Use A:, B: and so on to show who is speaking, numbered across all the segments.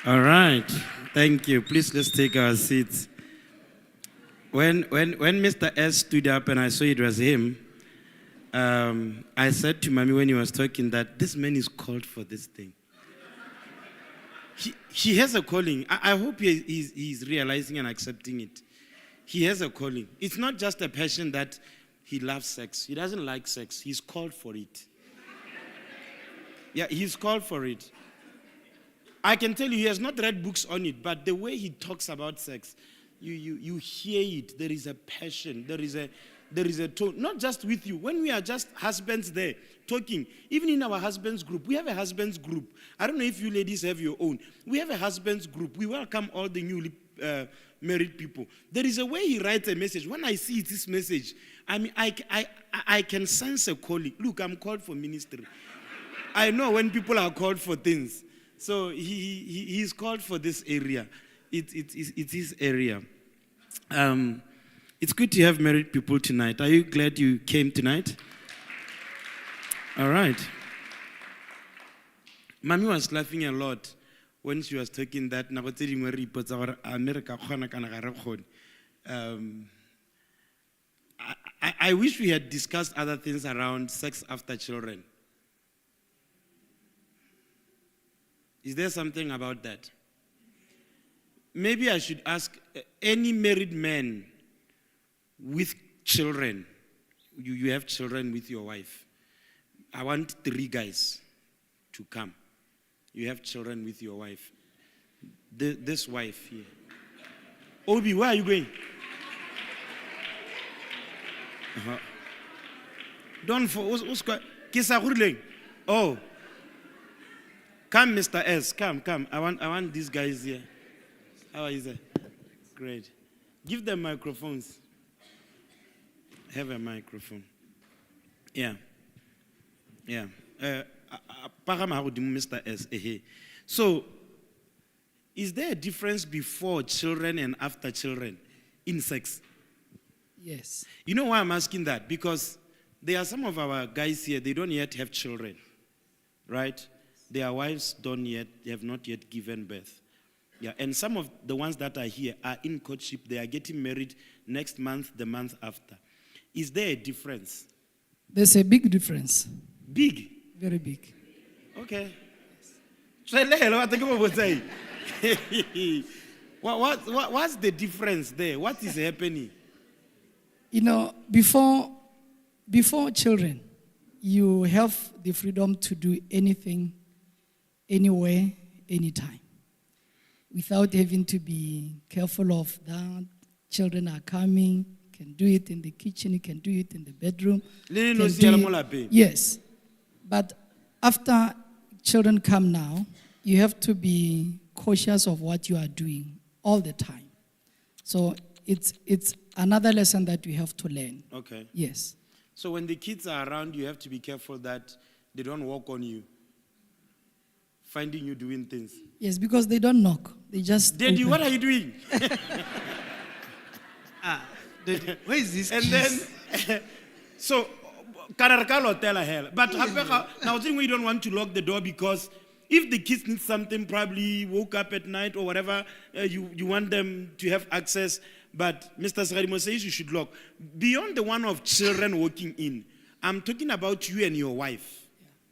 A: All right. Thank you. Please let's take our seats. When Mr. S stood up and I saw it was him, I said to Mommy when he was talking that this man is called for this thing. He has a calling. I hope he's realizing and accepting it. He has a calling. It's not just a passion that he loves sex. He doesn't like sex. He's called for it. Yeah, he's called for it. I can tell you he has not read books on it, but the way he talks about sex, you hear it. There is a passion. There is a tone. Not just with you. When we are just husbands there talking, even in our husbands group, we have a husbands group. I don't know if you ladies have your own. We have a husbands group. We welcome all the newly married people. There is a way he writes a message. When I see this message, I mean, I can sense a calling. Look, I'm called for ministry. I know when people are called for things. So he's called for this area. It's his area. It's good to have married people tonight. Are you glad you came tonight? All right. Mommy was laughing a lot when she was talking that. I wish we had discussed other things around sex after children. Is there something about that? Maybe I should ask any married man with children. You have children with your wife. I want 3 guys to come. You have children with your wife. This wife here. Obi, where are you going? Don't for Oh. Come, Mr. S. Come. I want these guys here. How is it? Great. Give them microphones. Have a microphone. Yeah. Mr. S. So, is there a difference before children and after children in sex?
B: Yes.
A: You know why I'm asking that? Because there are some of our guys here, they don't yet have children, right? Their wives have not yet given birth. Yeah, and some of the ones that are here are in courtship. They are getting married next month, the month after. Is there a difference?
B: There's a big difference.
A: Big?
B: Very big.
A: Okay. What's the difference there? What is happening?
B: You know, before children, you have the freedom to do anything, anywhere, anytime, without having to be careful of that. Children are coming, can do it in the kitchen, you can do it in the bedroom. Yes. But after children come now, you have to be cautious of what you are doing all the time. So it's another lesson that we have to learn.
A: Okay.
B: Yes.
A: So when the kids are around, you have to be careful that they don't walk on you, finding you doing things.
B: Yes, because they don't knock. They just
A: Daddy, what are you doing?
C: Where is this?
A: And then, so, Kararakalo tell her. But now, we don't want to lock the door because if the kids need something, probably woke up at night or whatever, you want them to have access. But Mr. Sarimo says you should lock. Beyond the one of children walking in, I'm talking about you and your wife.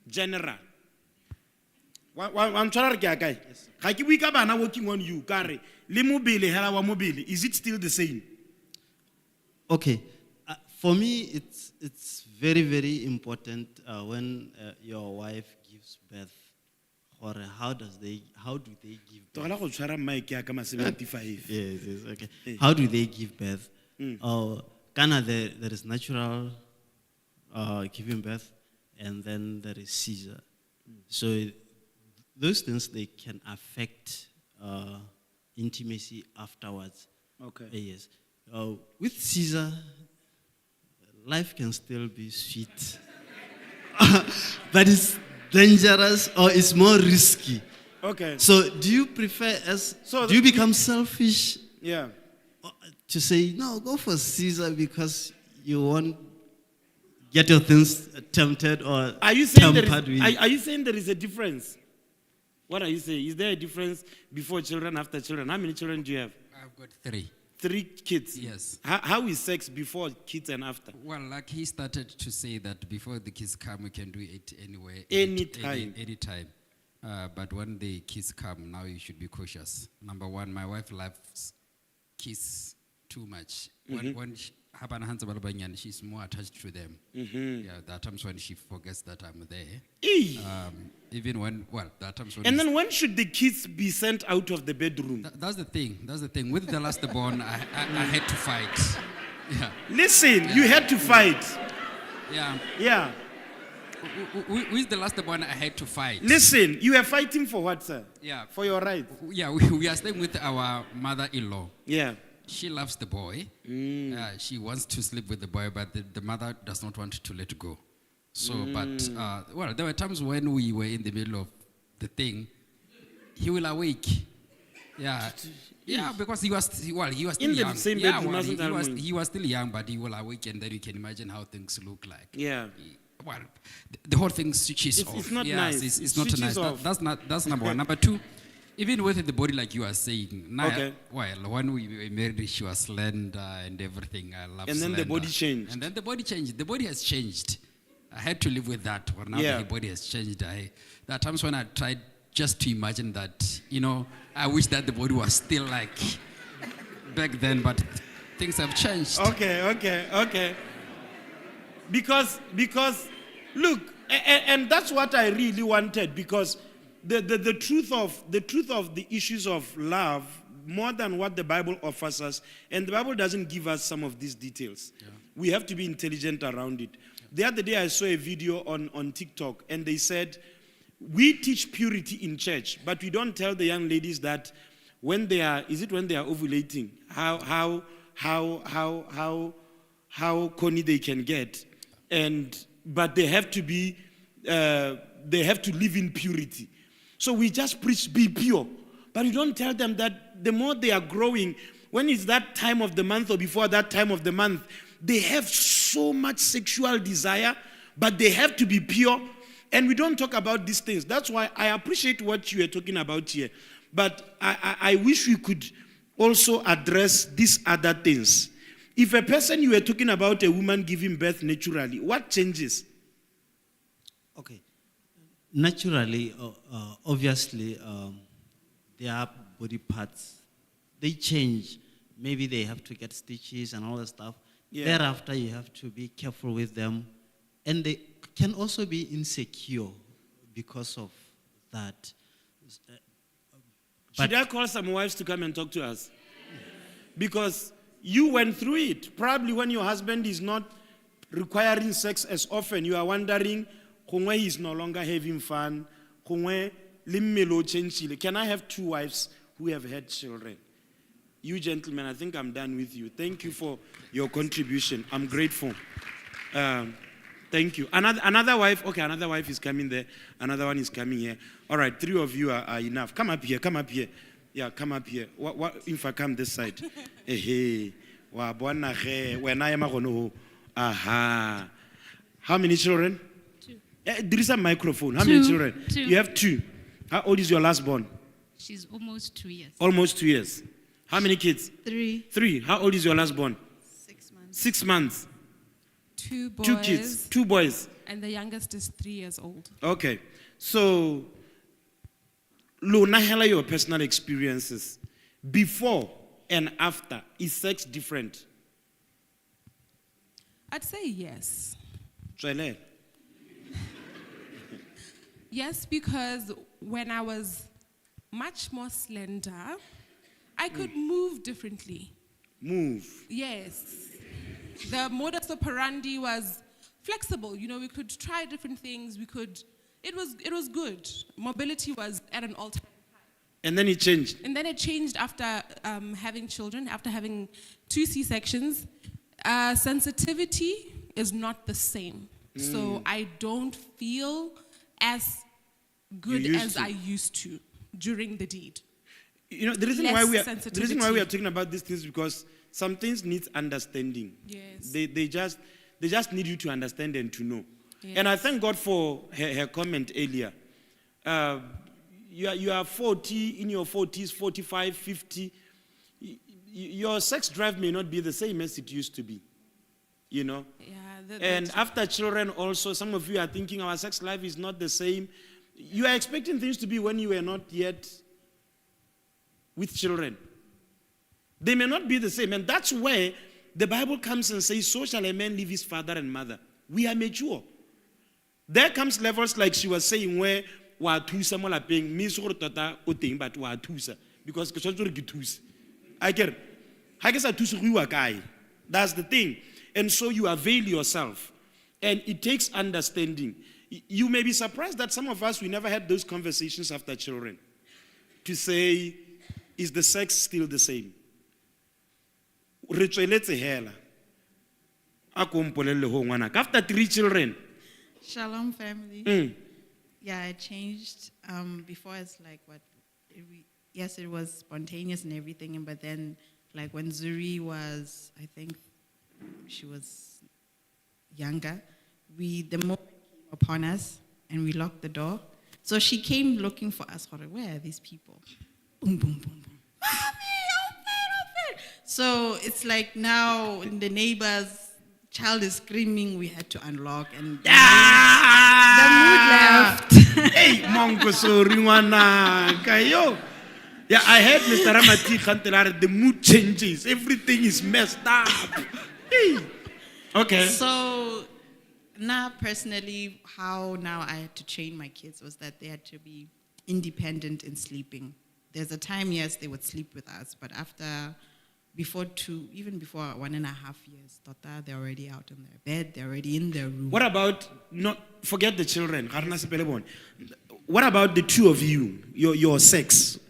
A: General. I'm trying to get working on you. Is it still the same?
C: Okay. For me, it's very, very important when your wife gives birth. Or how do they give birth? Yes, okay. How do they give birth? Ghana, there is natural giving birth, and then there is seizure. So those things, they can affect intimacy afterwards.
A: Okay.
C: Yes. With seizure, life can still be sweet, but it's dangerous or it's more risky.
A: Okay.
C: So do you prefer do you become selfish?
A: Yeah.
C: To say, no, go for Caesar because you won't get your things tempted or
A: are you saying
C: tampered with?
A: Are you saying there is a difference? What are you saying? Is there a difference before children, after children? How many children do you have?
D: I've got 3.
A: 3 kids?
D: Yes.
A: How is sex before kids and after?
D: Well, like he started to say that before the kids come, we can do it anyway.
A: Anytime.
D: Anytime. But when the kids come, now you should be cautious. Number one, my wife loves kiss too much. When she's more attached to them. Yeah, there are times when she forgets that I'm there. Even when, well, there are times when...
A: And then when should the kids be sent out of the bedroom?
D: That's the thing. That's the thing. With the last born, I had to fight. Yeah.
A: Listen, you had to fight.
D: Yeah.
A: Yeah.
D: With the last one, I had to fight.
A: Listen, you are fighting for what, sir?
D: Yeah.
A: For your rights?
D: Yeah, we are staying with our mother-in-law.
A: Yeah.
D: She loves the boy. She wants to sleep with the boy, but the mother does not want to let go. So, but, well, there were times when we were in the middle of the thing, he will awake. Yeah. Yeah, because he was still
A: In the
D: young.
A: same
D: Yeah,
A: bedroom,
D: well,
A: mustn't
D: he was still young, but he will awake, and then you can imagine how things look like.
A: Yeah.
D: Well, the whole thing switches off.
A: It's not
D: Yes,
A: nice.
D: It's not
A: Switches
D: nice.
A: off.
D: That's number one. Number two, even with the body, like you are saying. Now,
A: Okay.
D: well, when we were married, she was slender and everything. I love
A: And then the
D: slender.
A: body changed.
D: And then the body changed. The body has changed. I had to live with that. Well, now
A: Yeah.
D: the body has changed. There are times when I tried just to imagine that, I wish that the body was still like back then, but things have changed.
A: Okay. Because look, and that's what I really wanted, because the truth of the issues of love, more than what the Bible offers us, and the Bible doesn't give us some of these details. Yeah. We have to be intelligent around it. The other day I saw a video on TikTok, and they said, we teach purity in church, but we don't tell the young ladies that when they are ovulating, how corny they can get, but they have to live in purity. So we just preach be pure, but we don't tell them that the more they are growing, when it's that time of the month or before that time of the month, they have so much sexual desire, but they have to be pure. And we don't talk about these things. That's why I appreciate what you are talking about here. But I wish we could also address these other things. If a person, you were talking about a woman giving birth naturally, what changes?
C: Okay. Naturally, obviously, their body parts, they change. Maybe they have to get stitches and all that stuff. Yeah. Thereafter, you have to be careful with them. And they can also be insecure because of that.
A: Should I call some wives to come and talk to us? Because you went through it. Probably when your husband is not requiring sex as often, you are wondering, he's no longer having fun. Can I have 2 wives who have had children? You gentlemen, I think I'm done with you. Thank you for your contribution. I'm grateful. Thank you. Another wife. Okay, another wife is coming there. Another one is coming here. All right, 3 of you are enough. Come up here. Yeah, come up here. What if I come this side? Hey. When I am a aha. How many children?
E: 2.
A: There is a microphone. How many children?
E: 2.
A: You have 2. How old is your last born?
E: She's almost 2 years.
A: Almost 2 years. How many kids?
E: 3.
A: 3. How old is your last born?
E: 6 months.
A: 6 months.
E: 2 boys.
A: 2 kids. 2 boys.
E: And the youngest is 3 years old.
A: Okay. So, Luna, your personal experiences before and after. Is sex different?
E: I'd say yes.
A: Joelle?
E: Yes, because when I was much more slender, I could move differently.
A: Move.
E: Yes. The modus operandi was flexible. We could try different things. It was good. Mobility was at an all-time high.
A: And then it changed.
E: And then it changed after having children, after having 2 C-sections. Sensitivity is not the same. So I don't feel as good as I used to during the deed.
A: The reason why we are talking about these things is because some things need understanding.
E: Yes.
A: They just need you to understand and to know.
E: Yes.
A: And I thank God for her comment earlier. you are 40, in your 40s, 45, 50. Your sex drive may not be the same as it used to be, you know.
E: Yeah.
A: And after children also, some of you are thinking our sex life is not the same. You are expecting things to be when you were not yet with children. They may not be the same. And that's where the Bible comes and says, so shall a man leave his father and mother. We are mature. There comes levels like she was saying where wa thusa mo lapeng me se gore tota o teng but wa thusa because ke tshwantse gore ke thuse. I get it. Ha ke sa thuse go iwa kae. That's the thing. And so you avail yourself. And it takes understanding. You may be surprised that some of us, we never had those conversations after children. To say, is the sex still the same? Re tsweletse hela. A ko mpolelle ho ngwana. After 3 children.
F: Shalom, family. Yeah, it changed. Before it's like what? Yes, it was spontaneous and everything, but then like when Zuri was, I think she was younger, the moment came upon us and we locked the door. So she came looking for us. Where are these people? Boom, boom, boom, boom. Mommy, open. So it's like now the neighbors' child is screaming, we had to unlock and the mood left.
A: Hey, Mongo sorry ngwana kayo. Yeah, I heard Mr. Ramati Kantelare, the mood changes. Everything is messed up. Hey. Okay.
F: So now personally, how now I had to train my kids was that they had to be independent in sleeping. There's a time, yes, they would sleep with us, but before 2, even before 1.5 years, they're already out in their bed, they're already in their room.
A: What about, forget the children. What about the two of you, your sex?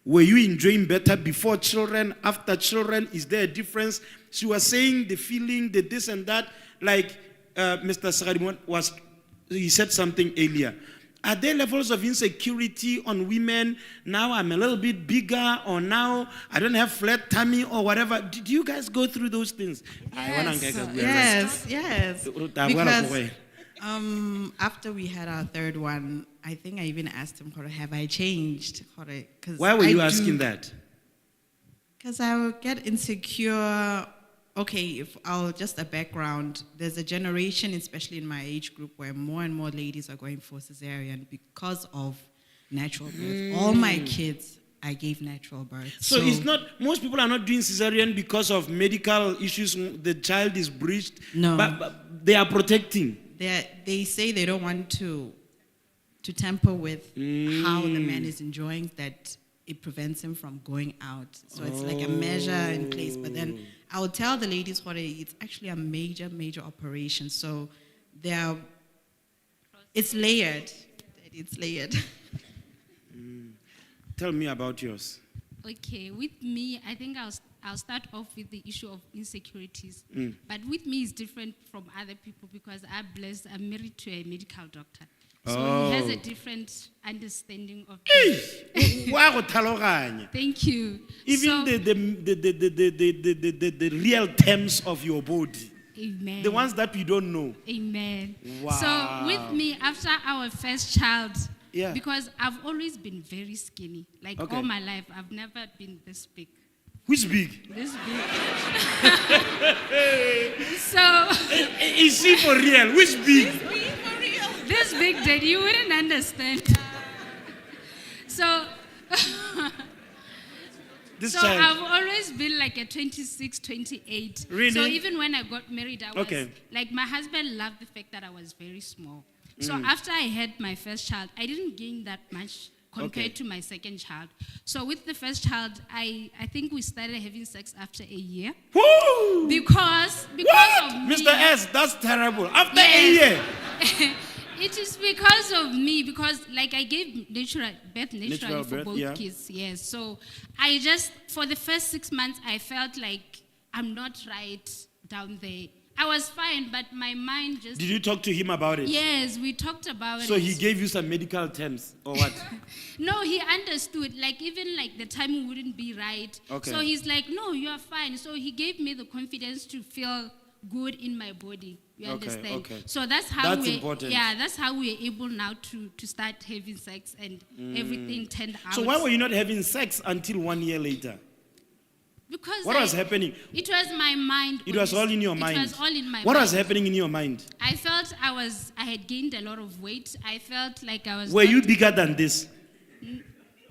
A: Were you enjoying better before children, after children? Is there a difference? She was saying the feeling, the this and that, like Mr. Sagarimon he said something earlier. Are there levels of insecurity on women? Now I'm a little bit bigger, or now I don't have flat tummy, or whatever. Do you guys go through those things?
F: Yes. Because after we had our third one, I think I even asked him, have I changed?
A: Why were you asking that?
F: Because I would get insecure. Okay, if I'll just a background, there's a generation, especially in my age group, where more and more ladies are going for cesarean because of natural birth. All my kids, I gave natural birth.
A: So it's not, most people are not doing cesarean because of medical issues, the child is breached.
F: No.
A: But they are protecting.
F: They say they don't want to tamper with how the man is enjoying, that it prevents him from going out. So it's like a measure in place. But then I would tell the ladies it's actually a major, major operation. So it's layered. It's layered.
A: Tell me about yours.
G: Okay, with me, I think I'll start off with the issue of insecurities. But with me, it's different from other people because I'm married to a medical doctor. So he has a different understanding of Thank you.
A: Even the real terms of your body.
G: Amen.
A: The ones that we don't know.
G: Amen.
A: Wow.
G: So with me, after our first child,
A: yeah.
G: Because I've always been very skinny. Like all my life, I've never been this big.
A: Who's big?
G: This big. So
A: is she for real? Which big?
G: This big, Daddy, you wouldn't understand. So I've always been like a 26, 28.
A: Really?
G: So even when I got married, I was like, my husband loved the fact that I was very small. So after I had my first child, I didn't gain that much compared to my second child. So with the first child, I think we started having sex after a year.
A: Woo!
G: Because of me.
A: Mr. S, that's terrible. After a year.
G: It is because of me, because like I gave natural birth for both kids. Yes. So I just, for the first 6 months, I felt like I'm not right down there. I was fine, but my mind just...
A: Did you talk to him about it?
G: Yes, we talked about it.
A: So he gave you some medical terms, or what?
G: No, he understood. Like, even like the timing wouldn't be right.
A: Okay.
G: So he's like, no, you are fine. So he gave me the confidence to feel good in my body. You
A: Okay,
G: understand?
A: okay.
G: So that's how
A: That's
G: we
A: important.
G: yeah, that's how we're able now to start having sex, and everything turned out.
A: So why were you not having sex until 1 year later?
G: Because
A: What was happening?
G: It was my mind.
A: It was all in your mind.
G: It was all in my
A: What
G: mind.
A: was happening in your mind?
G: I felt I had gained a lot of weight. I felt like I was
A: Were
G: not-
A: you bigger than this?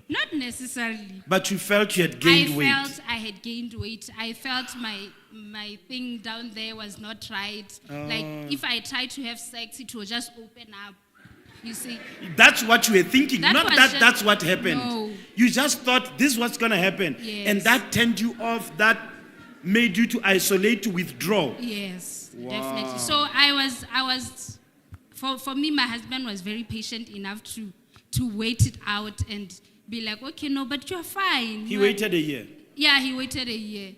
G: Not necessarily.
A: But you felt you had gained weight.
G: I felt I had gained weight. I felt my thing down there was not right. Like if I tried to have sex, it will just open up. You see?
A: That's what you were thinking.
G: That
A: Not
G: was
A: that
G: just-
A: that's what happened.
G: No.
A: You just thought this was going to happen.
G: Yes.
A: And that turned you off. That made you to isolate, to withdraw.
G: Yes,
A: Wow.
G: definitely. So I was for me, my husband was very patient enough to wait it out and be like, okay, no, but you're fine.
A: He waited a year.
G: Yeah, he waited a year.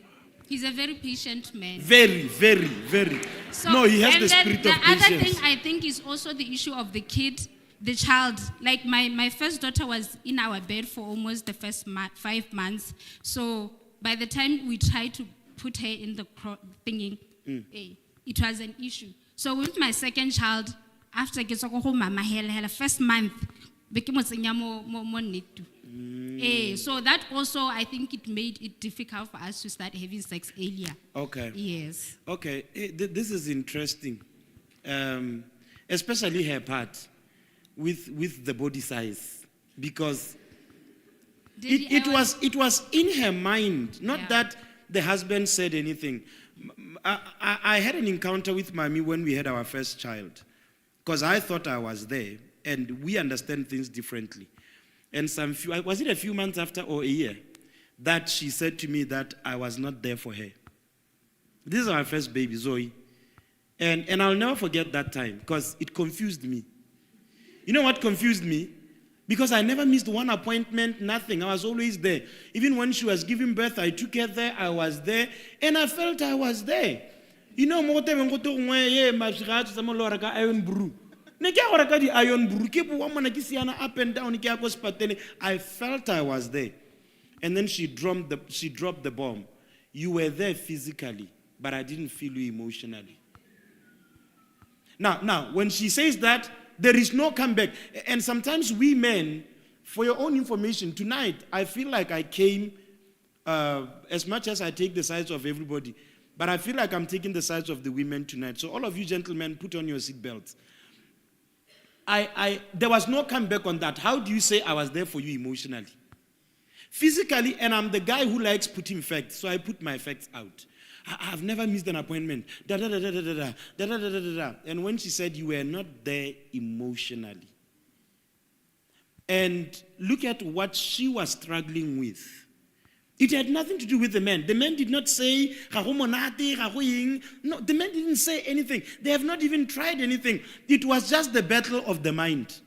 G: He's a very patient man.
A: Very, very, very.
G: So,
A: No, he has
G: and
A: the
G: then
A: spirit
G: the
A: of
G: other
A: patience.
G: thing I think is also the issue of the kid, the child. Like my first daughter was in our bed for almost the first 5 months. So by the time we tried to put her in the thingy, it was an issue. So with my second child, after ke tswa go mama hela first month, be ke mo tsenya mo netu. So that also, I think it made it difficult for us to start having sex earlier.
A: Okay.
G: Yes.
A: Okay. This is interesting. Especially her part with the body size. Because it was in her mind, not
G: Yeah.
A: that the husband said anything. I had an encounter with Mami when we had our first child, because I thought I was there, and we understand things differently. And was it a few months after or a year that she said to me that I was not there for her. This is our first baby, Zoe. And I'll never forget that time because it confused me. You know what confused me? Because I never missed one appointment, nothing. I was always there. Even when she was giving birth, I took her there, I was there, and I felt I was there. You know, iron brew. Iron brew. Up and down. I felt I was there. And then she dropped the bomb. You were there physically, but I didn't feel you emotionally. Now, when she says that, there is no comeback. And sometimes we men, for your own information, tonight, I feel like I came, as much as I take the sides of everybody, but I feel like I'm taking the sides of the women tonight. So all of you gentlemen, put on your seatbelts. There was no comeback on that. How do you say I was there for you emotionally? Physically, and I'm the guy who likes putting facts, so I put my facts out. I've never missed an appointment. And when she said you were not there emotionally, and look at what she was struggling with. It had nothing to do with the men. The men did not say, no, the men didn't say anything. They have not even tried anything. It was just the battle of the mind.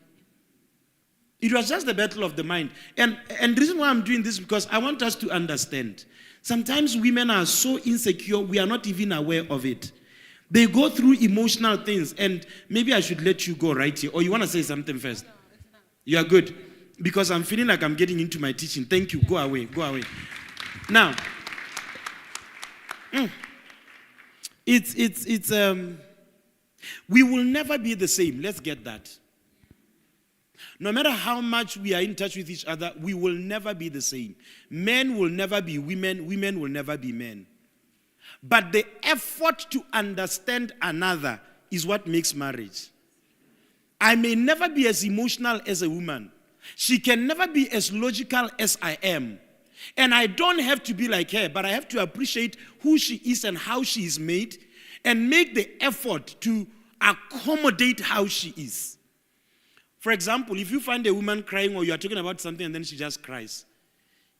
A: It was just the battle of the mind. And the reason why I'm doing this is because I want us to understand. Sometimes women are so insecure, we are not even aware of it. They go through emotional things, and maybe I should let you go right here. Or you want to say something first? You are good. Because I'm feeling like I'm getting into my teaching. Thank you. Go away. Go away. Now, we will never be the same. Let's get that. No matter how much we are in touch with each other, we will never be the same. Men will never be women. Women will never be men. But the effort to understand another is what makes marriage. I may never be as emotional as a woman. She can never be as logical as I am. And I don't have to be like her, but I have to appreciate who she is and how she is made and make the effort to accommodate how she is. For example, if you find a woman crying or you are talking about something and then she just cries,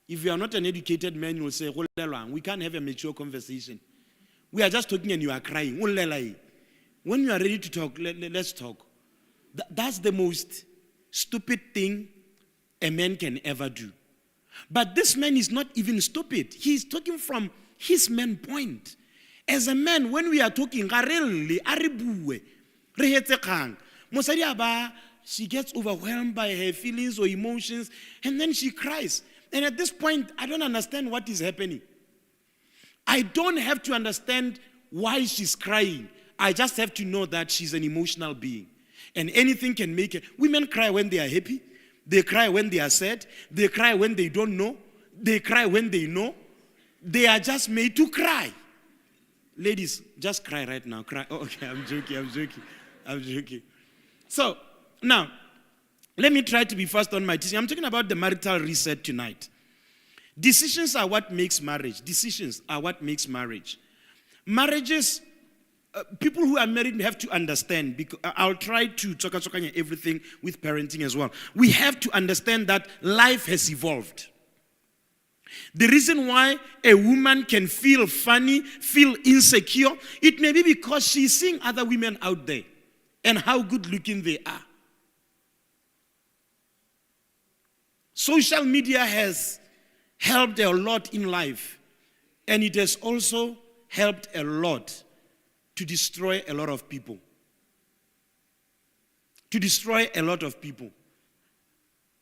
A: if you are not an educated man, you will say, we can't have a mature conversation. We are just talking and you are crying. When you are ready to talk, let's talk. That's the most stupid thing a man can ever do. But this man is not even stupid. He is talking from his main point. As a man, when we are talking, she gets overwhelmed by her feelings or emotions, and then she cries. And at this point, I don't understand what is happening. I don't have to understand why she's crying. I just have to know that she's an emotional being. And anything can make it. Women cry when they are happy. They cry when they are sad. They cry when they don't know. They cry when they know. They are just made to cry. Ladies, just cry right now. Cry. Oh, okay, I'm joking. So, now, let me try to be fast on my teaching. I'm talking about the marital reset tonight. Decisions are what makes marriage. Decisions are what makes marriage. Marriages, people who are married have to understand, because I'll try to talk everything with parenting as well. We have to understand that life has evolved. The reason why a woman can feel funny, feel insecure, it may be because she's seeing other women out there and how good looking they are. Social media has helped a lot in life, and it has also helped a lot to destroy a lot of people.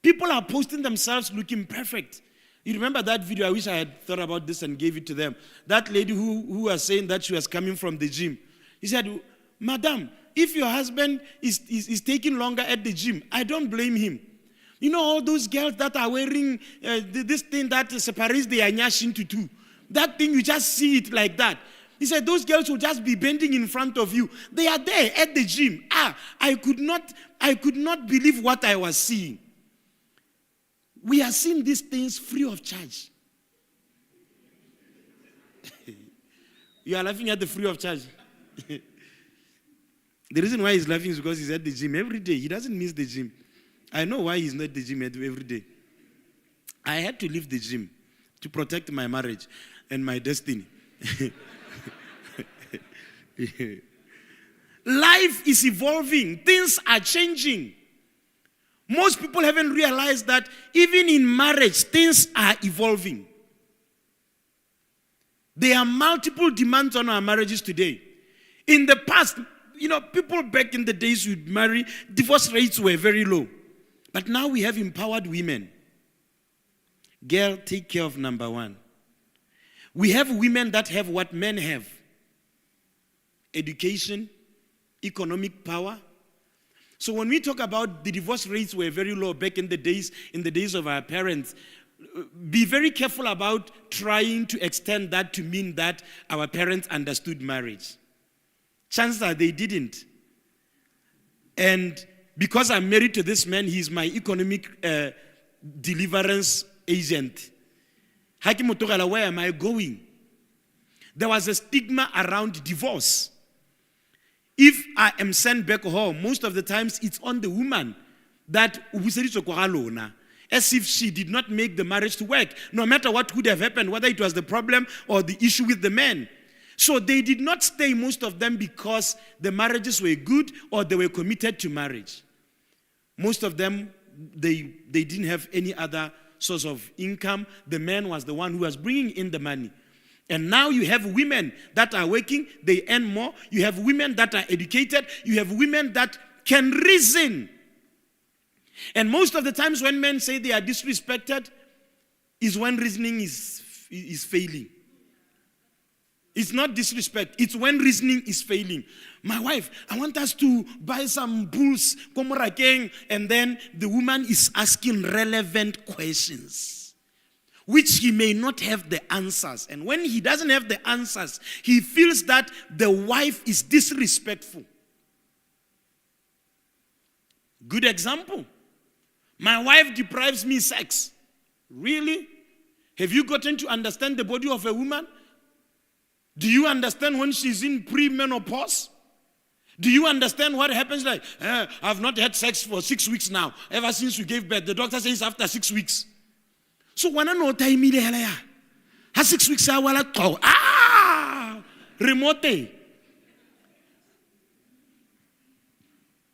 A: People are posting themselves looking perfect. You remember that video? I wish I had thought about this and gave it to them. That lady who was saying that she was coming from the gym. He said, Madam, if your husband is taking longer at the gym, I don't blame him. You know all those girls that are wearing this thing that separates the anyash into two. That thing, you just see it like that. He said, those girls will just be bending in front of you. They are there at the gym. I could not believe what I was seeing. We are seeing these things free of charge. You are laughing at the free of charge. The reason why he's laughing is because he's at the gym every day. He doesn't miss the gym. I know why he's not at the gym every day. I had to leave the gym to protect my marriage and my destiny. Life is evolving. Things are changing. Most people haven't realized that even in marriage, things are evolving. There are multiple demands on our marriages today. In the past, people back in the days would marry, divorce rates were very low. But now we have empowered women. Girl, take care of number one. We have women that have what men have. Education, economic power. So when we talk about the divorce rates were very low back in the days of our parents, be very careful about trying to extend that to mean that our parents understood marriage. Chances are they didn't. And because I'm married to this man, he's my economic deliverance agent. Where am I going? There was a stigma around divorce. If I am sent back home, most of the times it's on the woman that as if she did not make the marriage to work, no matter what could have happened, whether it was the problem or the issue with the man. So they did not stay, most of them, because the marriages were good or they were committed to marriage. Most of them, they didn't have any other source of income. The man was the one who was bringing in the money. And now you have women that are working, they earn more. You have women that are educated. You have women that can reason. And most of the times when men say they are disrespected is when reasoning is failing. It's not disrespect. It's when reasoning is failing. My wife, I want us to buy some bulls, and then the woman is asking relevant questions, which he may not have the answers. And when he doesn't have the answers, he feels that the wife is disrespectful. Good example. My wife deprives me sex. Really? Have you gotten to understand the body of a woman? Do you understand when she's in premenopause? Do you understand what happens? Like, I've not had sex for 6 weeks now. Ever since we gave birth. The doctor says after 6 weeks. So when I know time, ha 6 weeks I will go. Remote.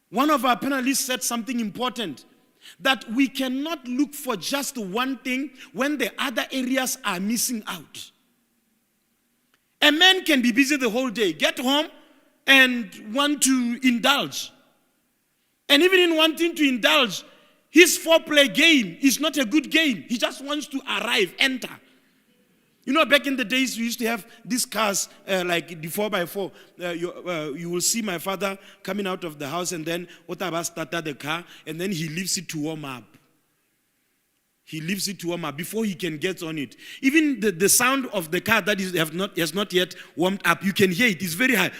A: One of our panelists said something important, that we cannot look for just one thing when the other areas are missing out. A man can be busy the whole day, get home and want to indulge. And even in wanting to indulge, his foreplay game is not a good game. He just wants to arrive, enter. You know, back in the days, we used to have these cars, like the 4x4. You will see my father coming out of the house, and then Otaba started the car, and then he leaves it to warm up. He leaves it to warm up before he can get on it. Even the sound of the car that has not yet warmed up, you can hear it. It's very high.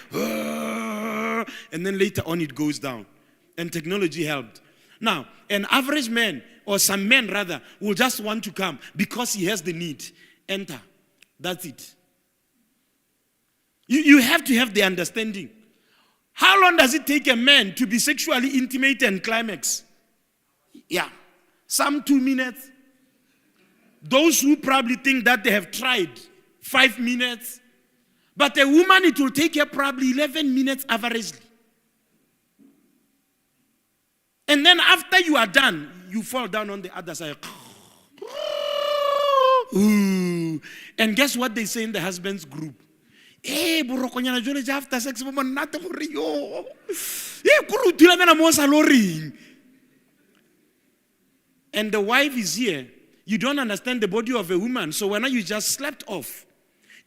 A: And then later on, it goes down. And technology helped. Now, an average man, or some men rather, will just want to come because he has the need. Enter. That's it. You have to have the understanding. How long does it take a man to be sexually intimate and climax? Yeah. Some 2 minutes. Those who probably think that they have tried 5 minutes. But a woman, it will take her probably 11 minutes averagely. And then after you are done, you fall down on the other side. And guess what they say in the husband's group? Hey, borokonyana jole ja after sex mo monate gore yo. Eh kuru dula mena mo saloring. And the wife is here. You don't understand the body of a woman, so when you just slept off.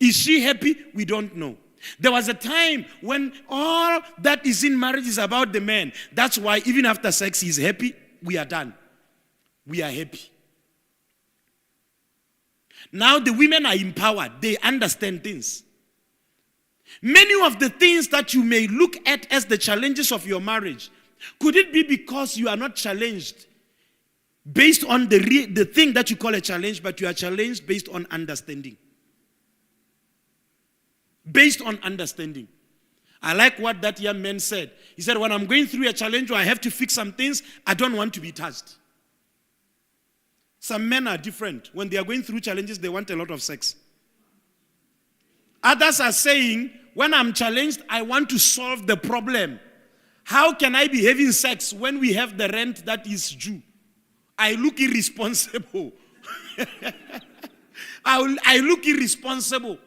A: Is she happy? We don't know. There was a time when all that is in marriage is about the man. That's why even after sex he's happy, we are done. We are happy. Now the women are empowered. They understand things. Many of the things that you may look at as the challenges of your marriage, could it be because you are not challenged based on the thing that you call a challenge, but you are challenged based on understanding? Based on understanding. I like what that young man said. He said, when I'm going through a challenge or I have to fix some things, I don't want to be touched. Some men are different. When they are going through challenges, they want a lot of sex. Others are saying, when I'm challenged, I want to solve the problem. How can I be having sex when we have the rent that is due? I look irresponsible. I look irresponsible.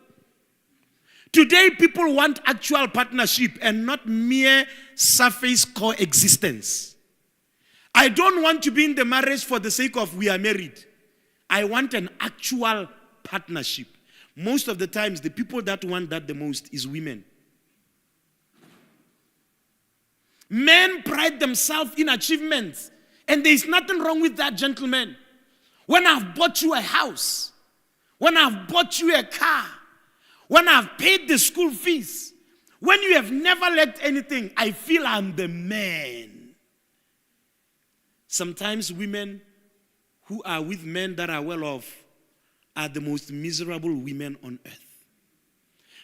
A: Today, people want actual partnership and not mere surface coexistence. I don't want to be in the marriage for the sake of we are married. I want an actual partnership. Most of the times, the people that want that the most is women. Men pride themselves in achievements. And there is nothing wrong with that, gentlemen. When I've bought you a house, when I've bought you a car, when I've paid the school fees, when you have never lacked anything, I feel I'm the man. Sometimes women who are with men that are well off are the most miserable women on earth.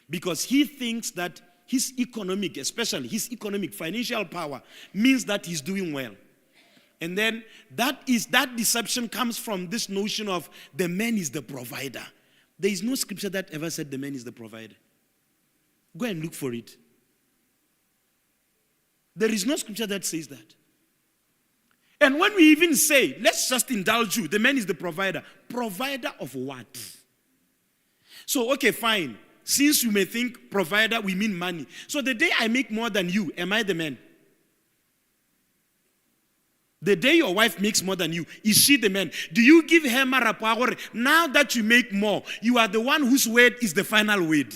A: Because he thinks that his economic, especially his economic financial power, means that he's doing well. And then that deception comes from this notion of the man is the provider. There is no scripture that ever said the man is the provider. Go and look for it. There is no scripture that says that. And when we even say, let's just indulge you, the man is the provider. Provider of what? So, okay, fine. Since you may think provider, we mean money. So the day I make more than you, am I the man? The day your wife makes more than you, is she the man? Do you give her marapower? Now that you make more, you are the one whose word is the final word.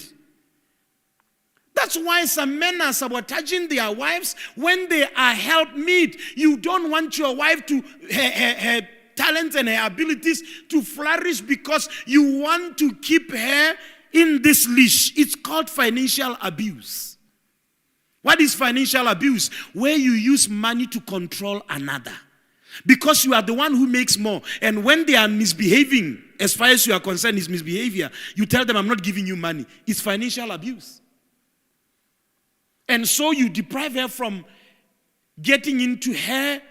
A: That's why some men are sabotaging their wives when they are helpmeet. You don't want your wife to, her talents and her abilities to flourish because you want to keep her in this leash. It's called financial abuse. What is financial abuse? Where you use money to control another. Because you are the one who makes more. And when they are misbehaving, as far as you are concerned, is misbehavior, you tell them, I'm not giving you money. It's financial abuse. And so you deprive her from getting into her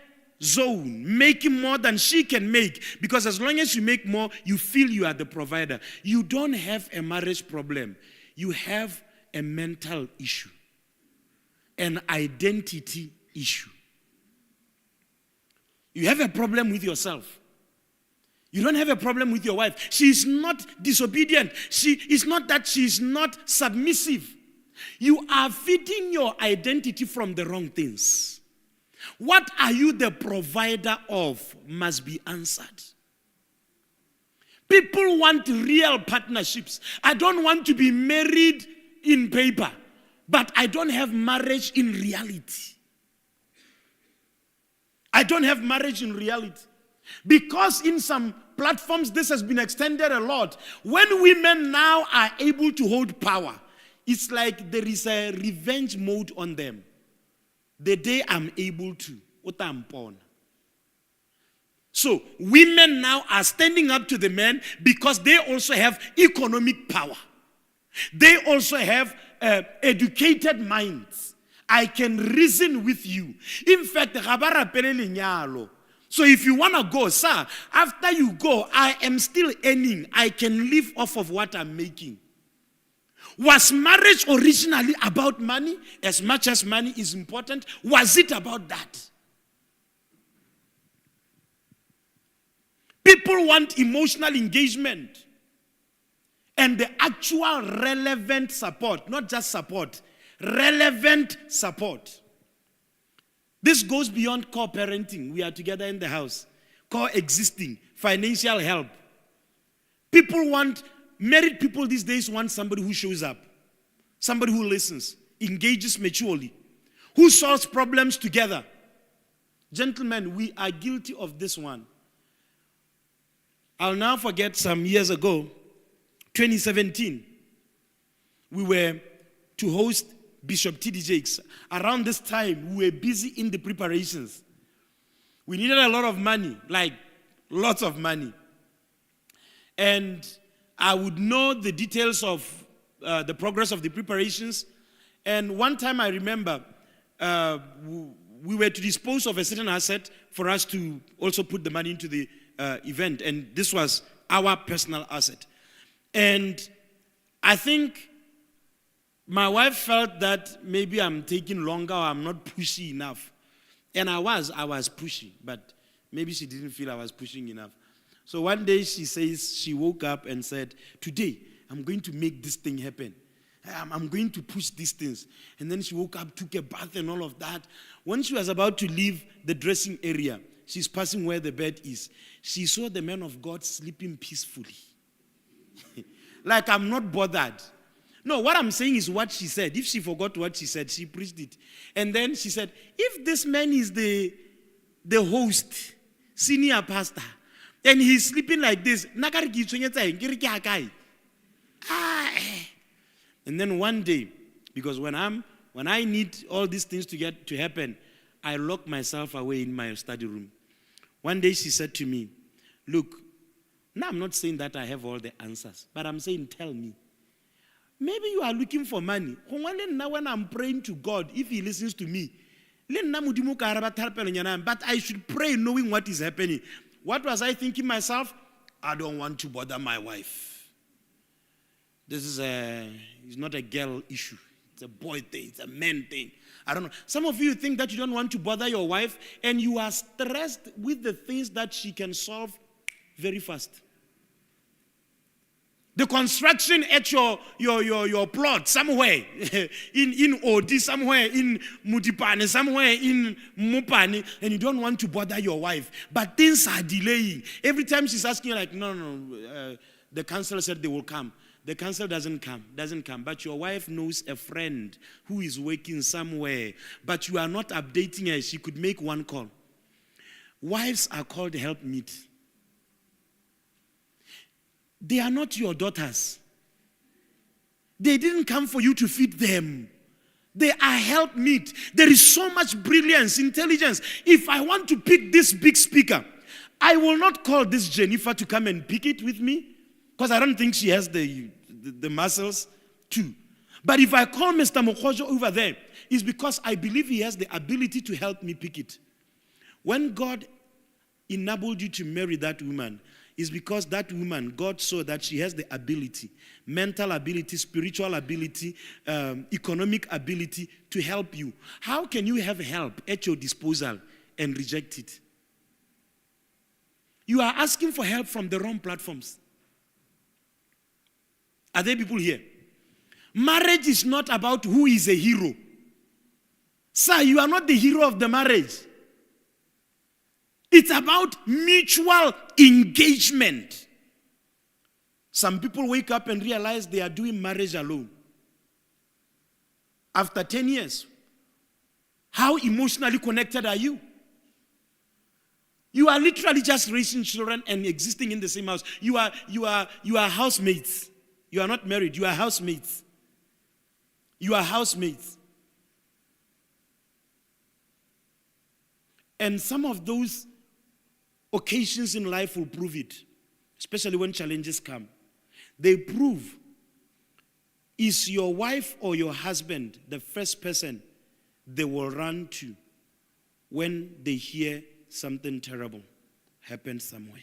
A: zone, making more than she can make. Because as long as you make more, you feel you are the provider. You don't have a marriage problem. You have a mental issue. An identity issue. You have a problem with yourself. You don't have a problem with your wife. She is not disobedient. It's not that she is not submissive. You are feeding your identity from the wrong things. What are you the provider of must be answered. People want real partnerships. I don't want to be married in paper, but I don't have marriage in reality. I don't have marriage in reality. Because in some platforms this has been extended a lot. When women now are able to hold power, it's like there is a revenge mode on them. The day I'm able to, so women now are standing up to the men because they also have economic power. They also have educated minds. I can reason with you. In fact, so if you want to go, sir, after you go, I am still earning. I can live off of what I'm making. Was marriage originally about money? As much as money is important, was it about that? People want emotional engagement and the actual relevant support, not just support, relevant support. This goes beyond co-parenting. We are together in the house. Coexisting, financial help. Married people these days want somebody who shows up, somebody who listens, engages maturely, who solves problems together. Gentlemen, we are guilty of this one. I'll now forget some years ago, 2017, we were to host Bishop T.D. Jakes. Around this time, we were busy in the preparations. We needed a lot of money, like lots of money. And I would know the details of the progress of the preparations. And one time I remember, we were to dispose of a certain asset for us to also put the money into the event, and this was our personal asset. And I think my wife felt that maybe I'm taking longer or I'm not pushy enough. And I was pushy, but maybe she didn't feel I was pushing enough. So one day she woke up and said, today I'm going to make this thing happen. I'm going to push these things. And then she woke up, took a bath and all of that. When she was about to leave the dressing area, she's passing where the bed is. She saw the man of God sleeping peacefully. Like, I'm not bothered. No, what I'm saying is what she said. If she forgot what she said, she preached it. And then she said, if this man is the host, senior pastor, and he's sleeping like this, and then one day, because when I need all these things to happen, I lock myself away in my study room. One day she said to me, look, now I'm not saying that I have all the answers, but I'm saying, tell me. Maybe you are looking for money. Now when I'm praying to God, if he listens to me, but I should pray knowing what is happening. What was I thinking myself? I don't want to bother my wife. This is it's not a girl issue. It's a boy thing. It's a man thing. I don't know. Some of you think that you don't want to bother your wife and you are stressed with the things that she can solve very fast. The construction at your plot somewhere in Odi, somewhere in Mutipane, somewhere in Mupane, and you don't want to bother your wife. But things are delaying. Every time she's asking you, like, no, the council said they will come. The council doesn't come. But your wife knows a friend who is working somewhere, but you are not updating her. She could make one call. Wives are called helpmeet. They are not your daughters. They didn't come for you to feed them. They are helpmeet. There is so much brilliance, intelligence. If I want to pick this big speaker, I will not call this Jennifer to come and pick it with me, because I don't think she has the muscles to. But if I call Mr. Mokhojo over there, it's because I believe he has the ability to help me pick it. When God enabled you to marry that woman, it's because that woman, God saw that she has the ability, mental ability, spiritual ability, economic ability to help you. How can you have help at your disposal and reject it? You are asking for help from the wrong platforms. Are there people here? Marriage is not about who is a hero. Sir, you are not the hero of the marriage. It's about mutual engagement. Some people wake up and realize they are doing marriage alone. After 10 years, how emotionally connected are you? You are literally just raising children and existing in the same house. You are housemates. You are not married. You are housemates. You are housemates. And some of those occasions in life will prove it, especially when challenges come. They prove, is your wife or your husband the first person they will run to when they hear something terrible happen somewhere?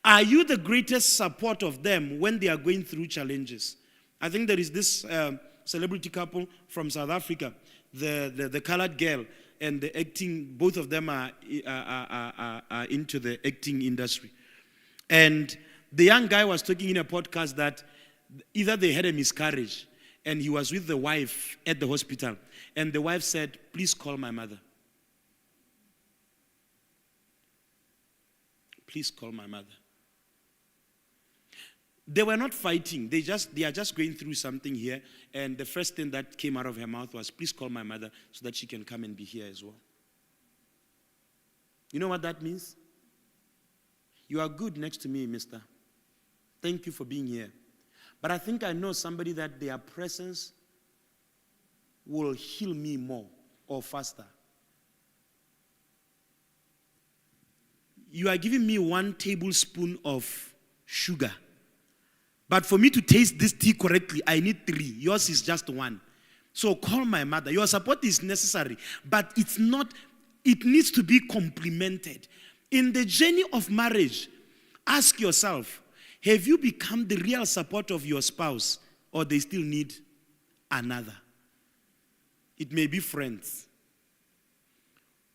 A: Are you the greatest support of them when they are going through challenges? I think there is this celebrity couple from South Africa, the colored girl and the acting, both of them are into the acting industry. And the young guy was talking in a podcast that either they had a miscarriage and he was with the wife at the hospital, and the wife said, "Please call my mother. Please call my mother." They were not fighting. They are just going through something here. And the first thing that came out of her mouth was, "Please call my mother so that she can come and be here as well." You know what that means? You are good next to me, mister. Thank you for being here. But I think I know somebody that their presence will heal me more or faster. You are giving me 1 tablespoon of sugar. But for me to taste this tea correctly, I need 3. Yours is just 1. So call my mother. Your support is necessary, but it's not, it needs to be complemented. In the journey of marriage, ask yourself, have you become the real support of your spouse, or they still need another? It may be friends.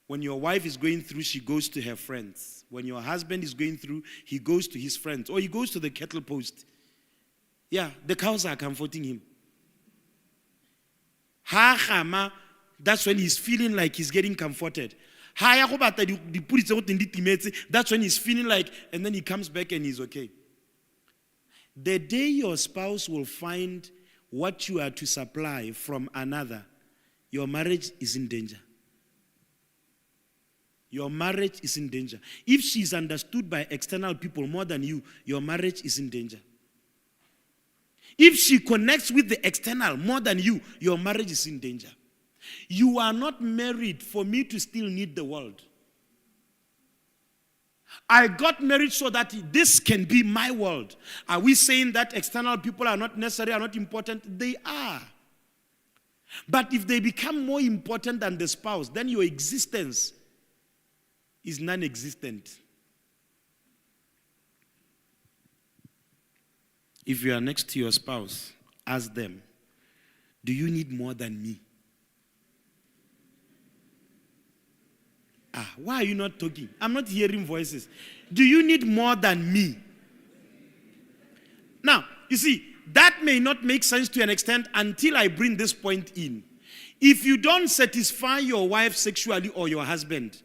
A: When your wife is going through, she goes to her friends. When your husband is going through, he goes to his friends, or he goes to the kettle post. Yeah, the cows are comforting him. That's when he's feeling like he's getting comforted. That's when he's feeling like, and then he comes back and he's okay. The day your spouse will find what you are to supply from another, your marriage is in danger. Your marriage is in danger. If she is understood by external people more than you, your marriage is in danger. If she connects with the external more than you, your marriage is in danger. You are not married for me to still need the world. I got married so that this can be my world. Are we saying that external people are not necessary, are not important? They are. But if they become more important than the spouse, then your existence is non-existent. If you are next to your spouse, ask them, do you need more than me? Why are you not talking? I'm not hearing voices. Do you need more than me? Now, you see, that may not make sense to an extent until I bring this point in. If you don't satisfy your wife sexually or your husband,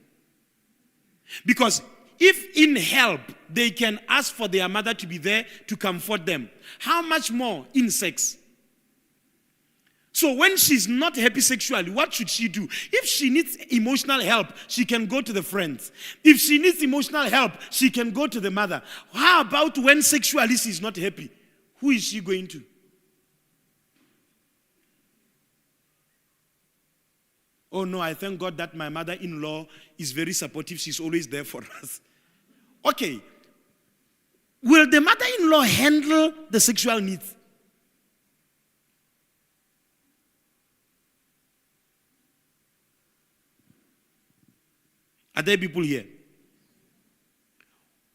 A: because if in help they can ask for their mother to be there to comfort them, how much more in sex? So when she's not happy sexually, what should she do? If she needs emotional help, she can go to the friends. If she needs emotional help, she can go to the mother. How about when sexually she's not happy? Who is she going to? Oh no, I thank God that my mother-in-law is very supportive. She's always there for us. Okay. Will the mother-in-law handle the sexual needs? Are there people here?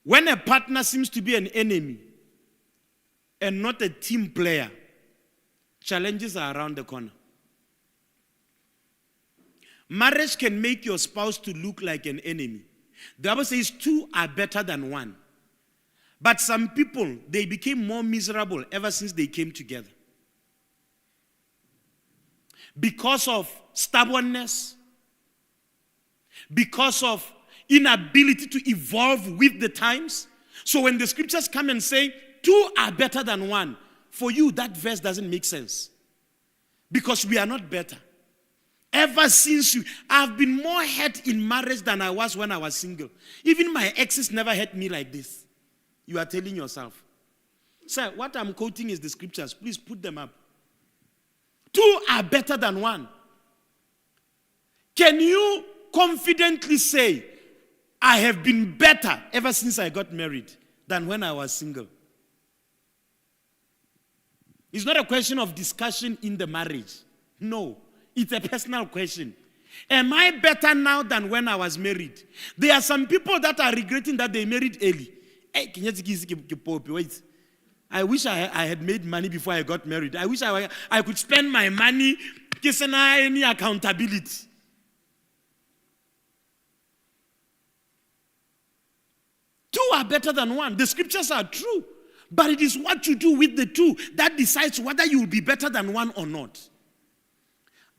A: When a partner seems to be an enemy and not a team player, challenges are around the corner. Marriage can make your spouse to look like an enemy. The Bible says 2 are better than 1. But some people, they became more miserable ever since they came together. Because of stubbornness, because of inability to evolve with the times, So when the scriptures come and say, 2 are better than 1, for you, that verse doesn't make sense. Because we are not better. Ever since I've been more hurt in marriage than I was when I was single. Even my exes never hurt me like this. You are telling yourself. Sir, what I'm quoting is the scriptures. Please put them up. 2 are better than 1. Can you confidently say, I have been better ever since I got married than when I was single? It's not a question of discussion in the marriage. No, it's a personal question. Am I better now than when I was married? There are some people that are regretting that they married early. Hey, wait. I wish I had made money before I got married. I wish I could spend my money without any accountability. Two are better than one. The scriptures are true. But it is what you do with the two that decides whether you will be better than one or not.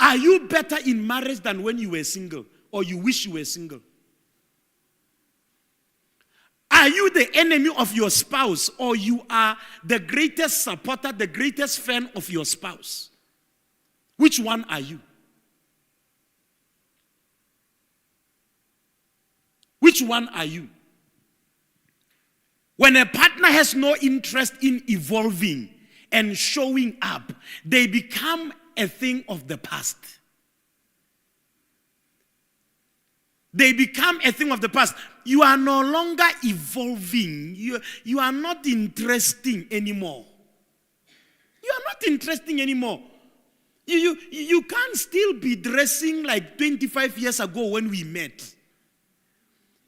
A: Are you better in marriage than when you were single? Or you wish you were single? Are you the enemy of your spouse? Or you are the greatest supporter, the greatest fan of your spouse? Which one are you? Which one are you? When a partner has no interest in evolving and showing up, they become a thing of the past. They become a thing of the past. You are no longer evolving. You are not interesting anymore. You are not interesting anymore. You can't still be dressing like 25 years ago when we met.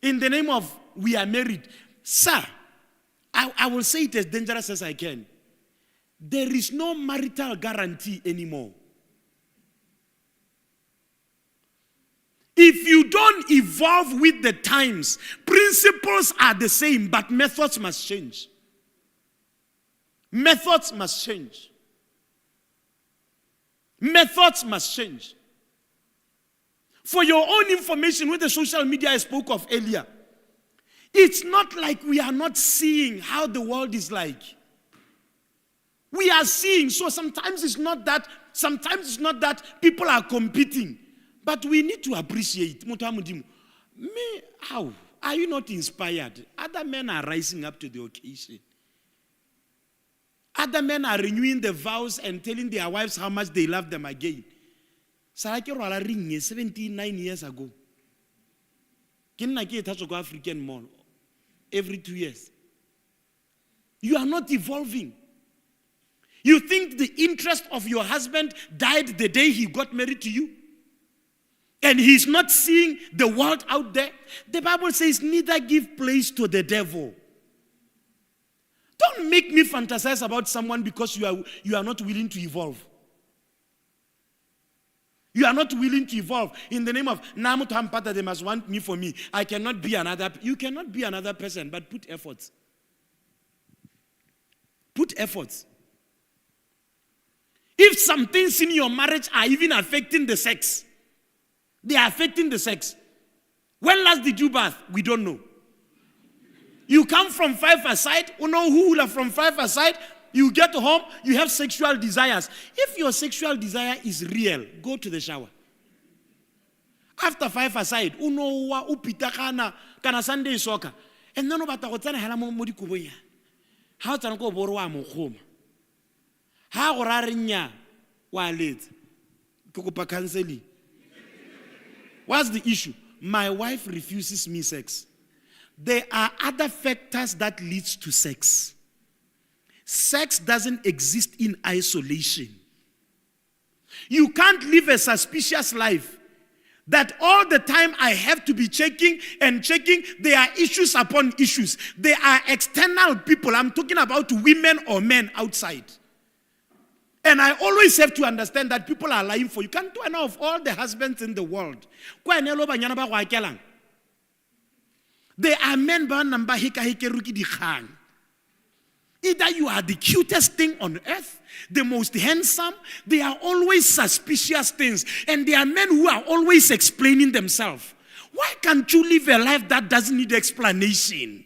A: In the name of we are married. Sir, I will say it as dangerous as I can. There is no marital guarantee anymore. If you don't evolve with the times, principles are the same, but methods must change. Methods must change. Methods must change. For your own information, with the social media I spoke of earlier, it's not like we are not seeing how the world is like. We are seeing, so sometimes it's not that people are competing. But we need to appreciate. How? Are you not inspired? Other men are rising up to the occasion. Other men are renewing the vows and telling their wives how much they love them again. Sarake rola ring 79 years ago. Can I get a African mall every 2 years? You are not evolving. You think the interest of your husband died the day he got married to you? And he's not seeing the world out there? The Bible says, neither give place to the devil. Don't make me fantasize about someone because you are not willing to evolve. You are not willing to evolve. In the name of Namut Hampata, they must want me for me. I cannot be another. You cannot be another person, but put efforts. Put efforts. If some things in your marriage are even affecting the sex, they are affecting the sex. When last did you bath? We don't know. You come from 5-a-side, you know who from 5-a-side, you get home, you have sexual desires. If your sexual desire is real, go to the shower. After 5-a-side, you know upita kana Sunday soccer. And then about the hela mo dikuboya. How to go borwa mo khoma. How rarinya wa late. Kukupa counseling. What's the issue? My wife refuses me sex. There are other factors that leads to sex. Sex doesn't exist in isolation. You can't live a suspicious life that all the time I have to be checking and checking. There are issues upon issues. There are external people. I'm talking about women or men outside. And I always have to understand that people are lying for you. Can't do enough of all the husbands in the world. There are men either you are the cutest thing on earth, the most handsome. They are always suspicious things. And there are men who are always explaining themselves. Why can't you live a life that doesn't need explanation?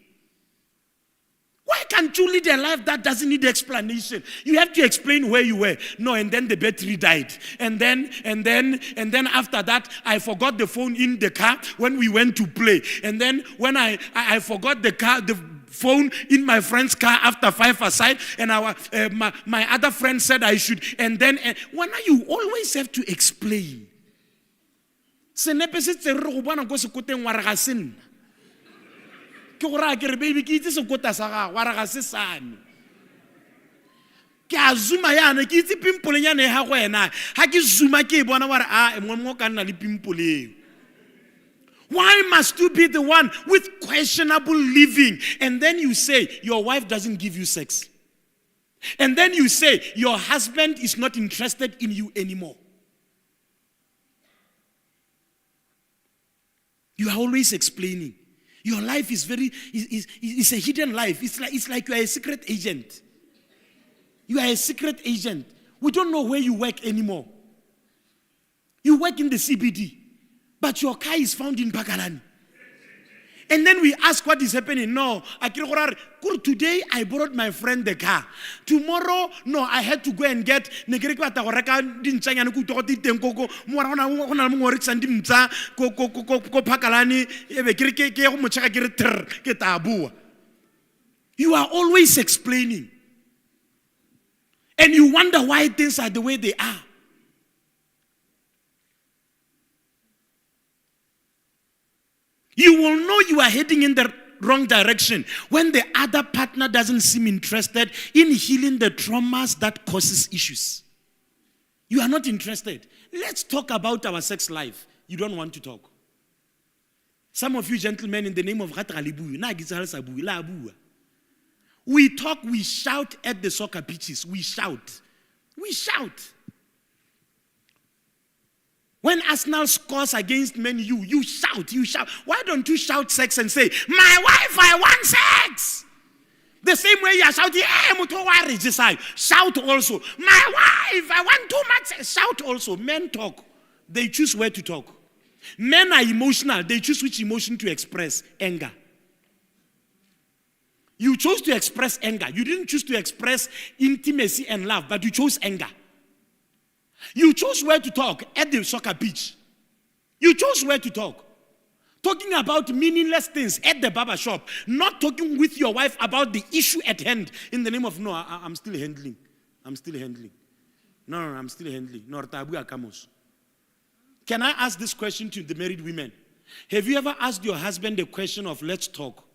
A: Why can't you lead a life that doesn't need explanation? You have to explain where you were. No, and then the battery died. And then after that, I forgot the phone in the car when we went to play. And then when I forgot the phone in my friend's car after 5-a-side, and my other friend said I should. And then when you always have to explain. Baby, ke itse sekota sa gago wa re ga se sane ke a zuma yana ke itse pimple nyane ha go wena ha ke zuma ke bona wa re mo ka nna le pimple eo. Why must you be the one with questionable living? And then you say your wife doesn't give you sex, and then you say your husband is not interested in you anymore. You are always explaining. Your life is is a hidden life. It's like you are a secret agent. You are a secret agent. We don't know where you work anymore. You work in the CBD, but your car is found in Pakalani. And then we ask what is happening. No, today I borrowed my friend the car. Tomorrow, no, I had to go and get You are always explaining. And you wonder why things are the way they are. You will know you are heading in the wrong direction when the other partner doesn't seem interested in healing the traumas that causes issues. You are not interested. Let's talk about our sex life. You don't want to talk. Some of you gentlemen, in the name of we talk, we shout at the soccer pitches. We shout. We shout. When Arsenal scores against Man U, you shout, you shout. Why don't you shout sex and say, my wife, I want sex? The same way you are shouting, shout also. My wife, I want too much sex. Shout also. Men talk. They choose where to talk. Men are emotional. They choose which emotion to express. Anger. You chose to express anger. You didn't choose to express intimacy and love, but you chose anger. You chose where to talk at the soccer pitch. You chose where to talk. Talking about meaningless things at the barber shop. Not talking with your wife about the issue at hand. In the name of, no, I'm still handling. I'm still handling. No, I'm still handling. Can I ask this question to the married women? Have you ever asked your husband the question of let's talk?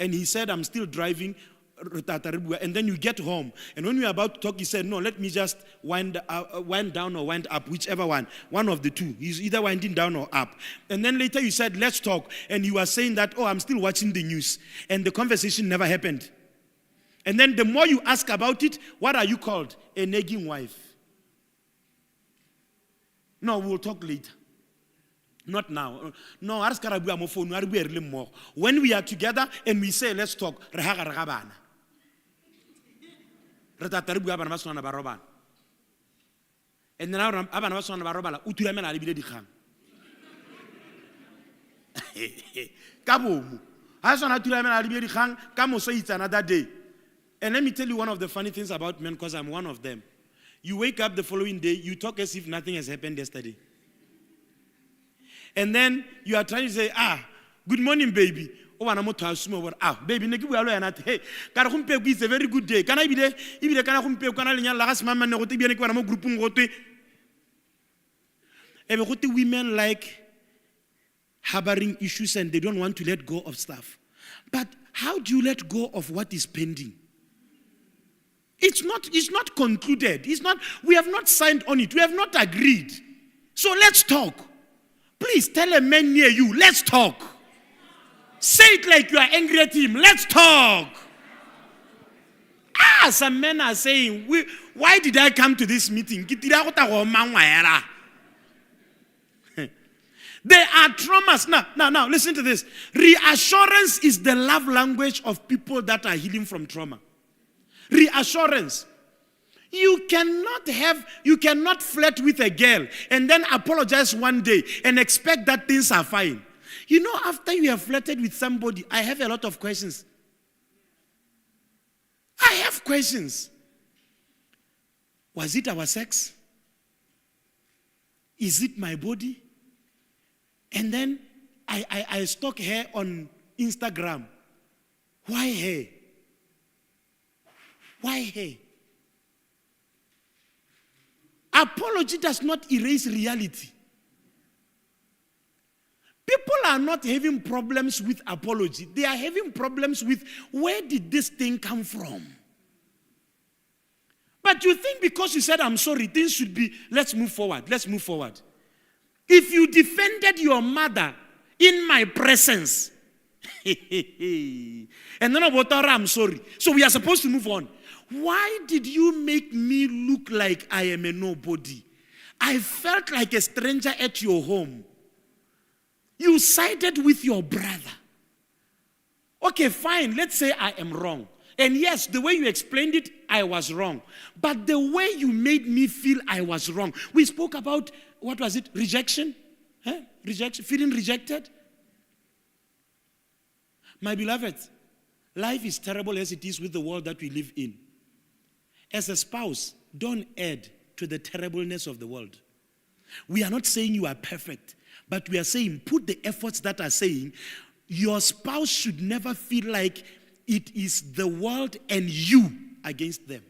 A: And he said, I'm still driving. And then you get home, and when you're about to talk, he said, no, let me just wind down or wind up, whichever one of the two. He's either winding down or up. And then later you said, let's talk, and you are saying that, oh, I'm still watching the news, and the conversation never happened. And then the more you ask about it, what are you called? A nagging wife. No, we'll talk later. Not now. No, when we are together and we say, let's talk, and then abana ba swana ba robala o thulamela le bile dikgang ka bomo ha swana thulamela le bile dikgang ka moso it's another day. And let me tell you one of the funny things about men, because I'm one of them. You wake up the following day, you talk as if nothing has happened yesterday. And then you are trying to say, good morning, baby. Baby, hey, it's a very good day. Can I be there? Women like harboring issues and they don't want to let go of stuff. But how do you let go of what is pending? It's not concluded. We have not signed on it. We have not agreed. So let's talk. Please tell a man near you, let's talk. Say it like you are angry at him. Let's talk. Some men are saying, why did I come to this meeting? There are traumas. Now, listen to this. Reassurance is the love language of people that are healing from trauma. Reassurance. You cannot flirt with a girl and then apologize one day and expect that things are fine. You know, after you have flirted with somebody, I have a lot of questions. questions. Was it our sex? Is it my body? And then I stalk her on Instagram. Why her? Why her? Apology does not erase reality. People are not having problems with apology. They are having problems with where did this thing come from? But you think because you said, I'm sorry, things should be, let's move forward. Let's move forward. If you defended your mother in my presence, and then about I'm sorry. So we are supposed to move on. Why did you make me look like I am a nobody? I felt like a stranger at your home. You sided with your brother. Okay, fine. Let's say I am wrong. And yes, the way you explained it, I was wrong. But the way you made me feel I was wrong. We spoke about, what was it? Rejection? Rejection, feeling rejected. My beloved, life is terrible as it is with the world that we live in. As a spouse, don't add to the terribleness of the world. We are not saying you are perfect, but we are saying put the efforts that are saying your spouse should never feel like it is the world and you against them.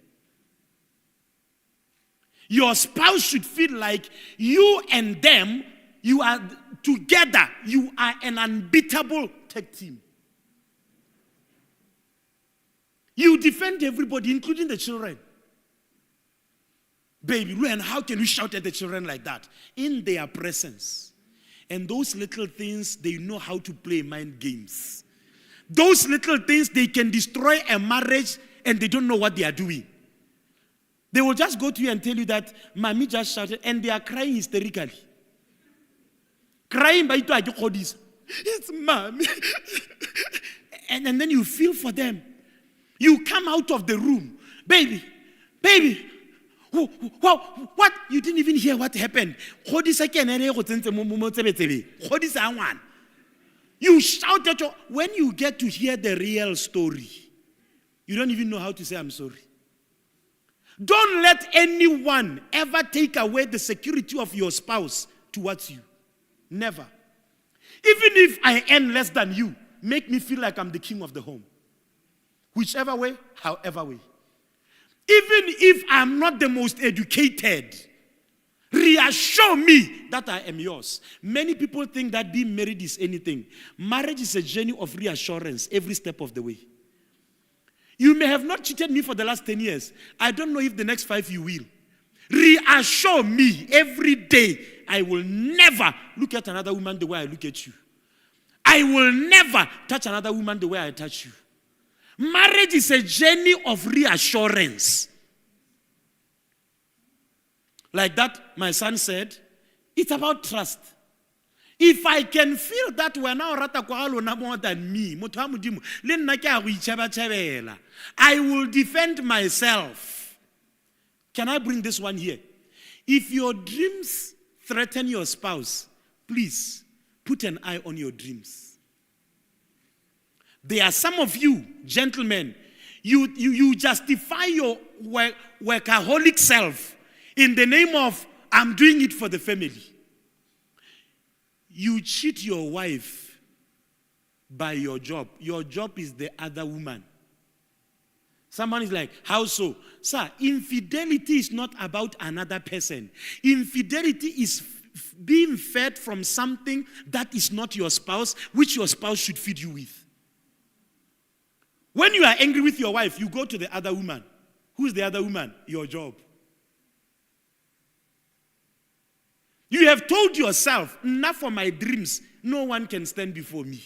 A: Your spouse should feel like you and them, you are together. You are an unbeatable tag team. You defend everybody, including the children. Baby, and how can we shout at the children like that? In their presence. And those little things, they know how to play mind games. Those little things, they can destroy a marriage and they don't know what they are doing. They will just go to you and tell you that mommy just shouted and they are crying hysterically. Crying by it's mommy. and then you feel for them. You come out of the room. Baby. What? You didn't even hear what happened. You shout at your, when you get to hear the real story, you don't even know how to say I'm sorry. Don't let anyone ever take away the security of your spouse towards you. Never. Even if I earn less than you, make me feel like I'm the king of the home. Whichever way, however way. Even if I'm not the most educated, reassure me that I am yours. Many people think that being married is anything. Marriage is a journey of reassurance every step of the way. You may have not cheated me for the last 10 years. I don't know if the next 5 you will. Reassure me every day. I will never look at another woman the way I look at you. I will never touch another woman the way I touch you. Marriage is a journey of reassurance. Like that, my son said, it's about trust. If I can feel that when I rata kwa more than me, I will defend myself. Can I bring this one here? If your dreams threaten your spouse, please put an eye on your dreams. There are some of you, gentlemen, you justify your workaholic self in the name of, I'm doing it for the family. You cheat your wife by your job. Your job is the other woman. Someone is like, how so? Sir, infidelity is not about another person. Infidelity is being fed from something that is not your spouse, which your spouse should feed you with. When you are angry with your wife, you go to the other woman. Who is the other woman? Your job. You have told yourself, enough for my dreams, no one can stand before me.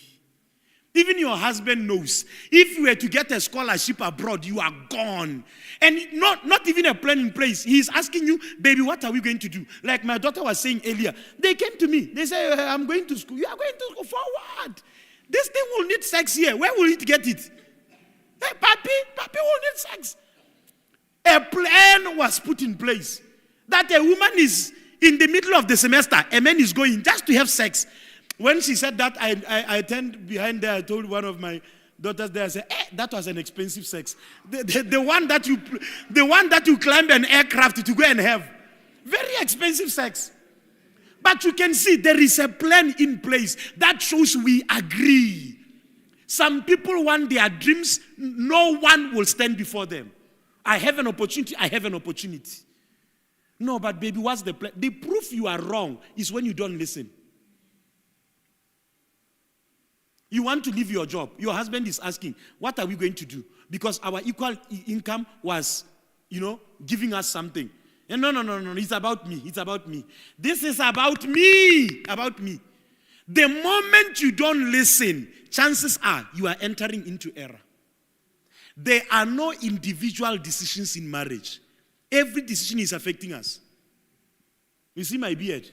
A: Even your husband knows. If you were to get a scholarship abroad, you are gone. And not even a plan in place. He is asking you, baby, what are we going to do? Like my daughter was saying earlier. They came to me. They say, I'm going to school. You are going to school for what? This thing will need sex here. Where will it get it? Hey, Papi will need sex. A plan was put in place that a woman is in the middle of the semester, a man is going just to have sex. When she said that, I turned behind there. I told one of my daughters there say, that was an expensive sex. The one that you climb an aircraft to go and have. Very expensive sex. But you can see there is a plan in place that shows we agree. Some people want their dreams, no one will stand before them. I have an opportunity, I have an opportunity. No, but baby, what's the plan? The proof you are wrong is when you don't listen. You want to leave your job. Your husband is asking, what are we going to do? Because our equal income was, giving us something. And no, it's about me. It's about me. This is about me. About me. The moment you don't listen, chances are you are entering into error. There are no individual decisions in marriage. Every decision is affecting us. You see my beard?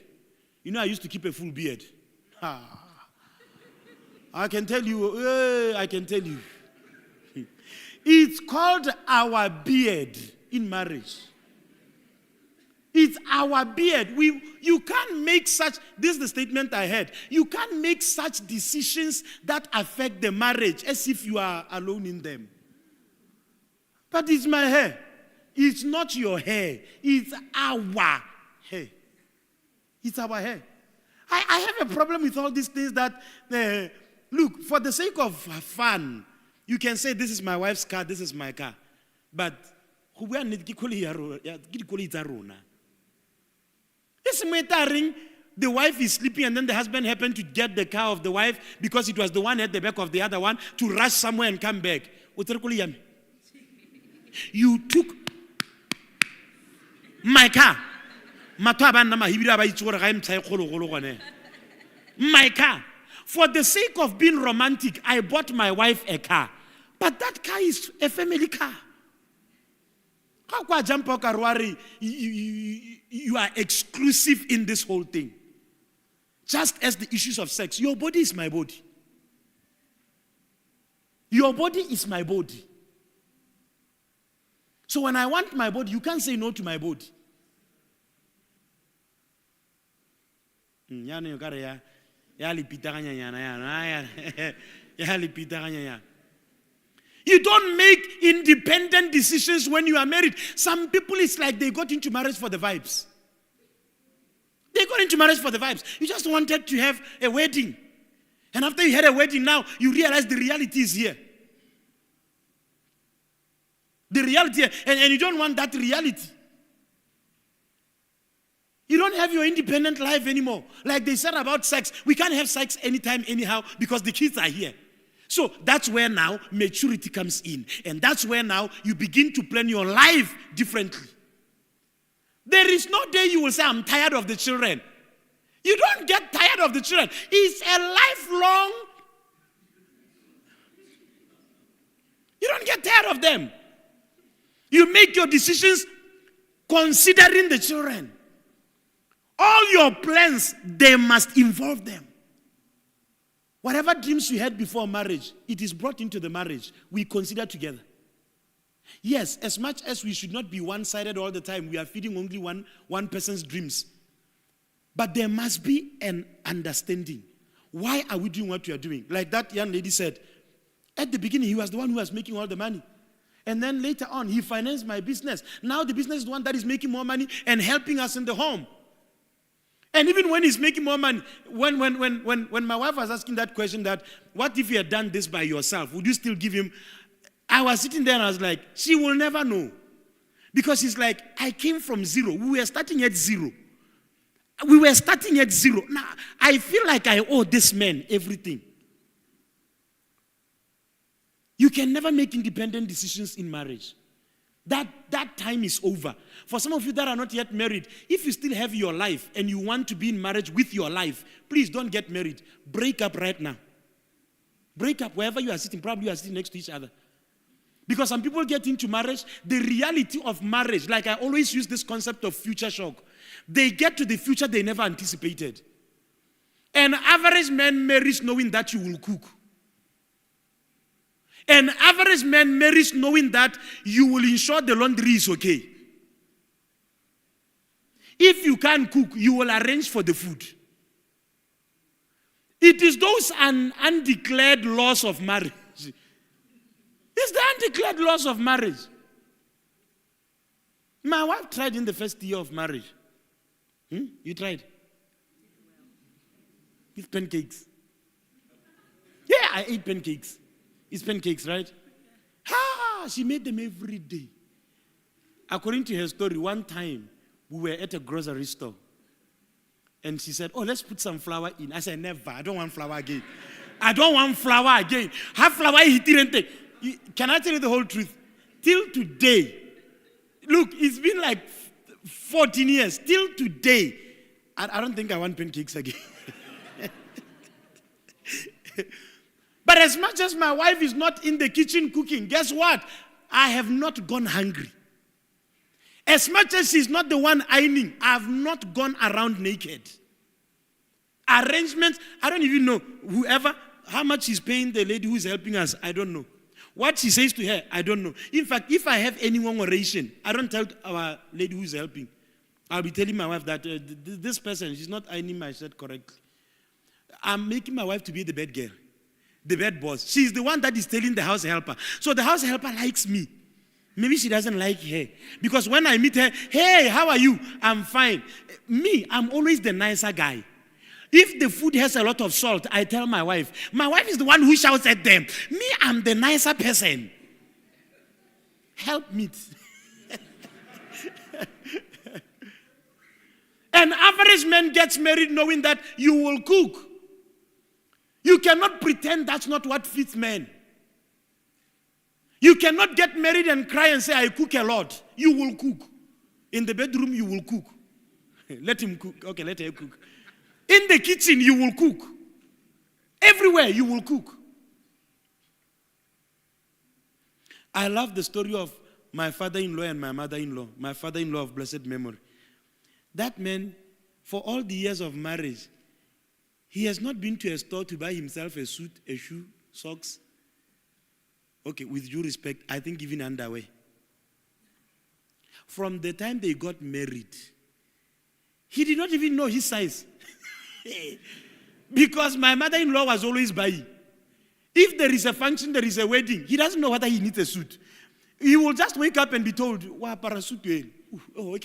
A: I used to keep a full beard. I can tell you. It's called our beard in marriage. It's our beard. You can't make such, this is the statement I had. You can't make such decisions that affect the marriage as if you are alone in them. But it's my hair. It's not your hair. It's our hair. It's our hair. I have a problem with all these things that, look, for the sake of fun, you can say this is my wife's car, this is my car. But, the wife is sleeping and then the husband happened to get the car of the wife because it was the one at the back of the other one to rush somewhere and come back. You took my car. My car. For the sake of being romantic, I bought my wife a car. But that car is a family car. You are exclusive in this whole thing. Just as the issues of sex. Your body is my body. Your body is my body. So when I want my body, you can't say no to my body. You don't make independent decisions when you are married. Some people, it's like they got into marriage for the vibes. They got into marriage for the vibes. You just wanted to have a wedding. And after you had a wedding, now you realize the reality is here. The reality, and you don't want that reality. You don't have your independent life anymore. Like they said about sex, we can't have sex anytime, anyhow, because the kids are here. So that's where now maturity comes in. And that's where now you begin to plan your life differently. There is no day you will say, I'm tired of the children. You don't get tired of the children. It's a lifelong. You don't get tired of them. You make your decisions considering the children. All your plans, they must involve them. Whatever dreams you had before marriage, it is brought into the marriage. We consider together. Yes, as much as we should not be one-sided all the time, we are feeding only one person's dreams. But there must be an understanding. Why are we doing what we are doing? Like that young lady said, at the beginning, he was the one who was making all the money. And then later on, he financed my business. Now the business is the one that is making more money and helping us in the home. And even when he's making more money, when my wife was asking that question that, what if you had done this by yourself? Would you still give him? I was sitting there and I was like, she will never know. Because he's like, I came from zero. We were starting at zero. Now, I feel like I owe this man everything. You can never make independent decisions in marriage. That time is over. For some of you that are not yet married, if you still have your life and you want to be in marriage with your life, please don't get married. Break up right now. Break up wherever you are sitting. Probably you are sitting next to each other. Because some people get into marriage, the reality of marriage, like I always use this concept of future shock. They get to the future they never anticipated. An average man marries knowing that you will cook. An average man marries knowing that you will ensure the laundry is okay. If you can't cook, you will arrange for the food. It is those undeclared laws of marriage undeclared laws of marriage. My wife tried in the first year of marriage. You tried? With pancakes. Yeah, I ate pancakes. It's pancakes, right? She made them every day. According to her story, one time we were at a grocery store. And she said, let's put some flour in. I said, never. I don't want flour again. I don't want flour again. Have flour, can I tell you the whole truth? Till today, look, it's been like 14 years. Till today, I don't think I want pancakes again. But as much as my wife is not in the kitchen cooking, guess what? I have not gone hungry. As much as she's not the one ironing, I have not gone around naked. Arrangements, I don't even know. How much she's paying the lady who's helping us, I don't know. What she says to her, I don't know. In fact, if I have any one oration, I don't tell our lady who's helping. I'll be telling my wife that this person, she's not ironing my shirt correctly. I'm making my wife to be the bad girl, the bad boss. She's the one that is telling the house helper. So the house helper likes me. Maybe she doesn't like her. Because when I meet her, hey, how are you? I'm fine. Me, I'm always the nicer guy. If the food has a lot of salt, I tell my wife. My wife is the one who shouts at them. Me, I'm the nicer person. Help me. An average man gets married knowing that you will cook. You cannot pretend that's not what fits men. You cannot get married and cry and say, I cook a lot. You will cook. In the bedroom, you will cook. Let him cook. Okay, let her cook. In the kitchen, you will cook. Everywhere, you will cook. I love the story of my father-in-law and my mother-in-law. My father-in-law of blessed memory. That man, for all the years of marriage, he has not been to a store to buy himself a suit, a shoe, socks. Okay, with due respect, I think even underwear. From the time they got married, he did not even know his size. Because my mother-in-law was always buying. If there is a function, there is a wedding, he doesn't know whether he needs a suit. He will just wake up and be told, "Wa para suit." Oh,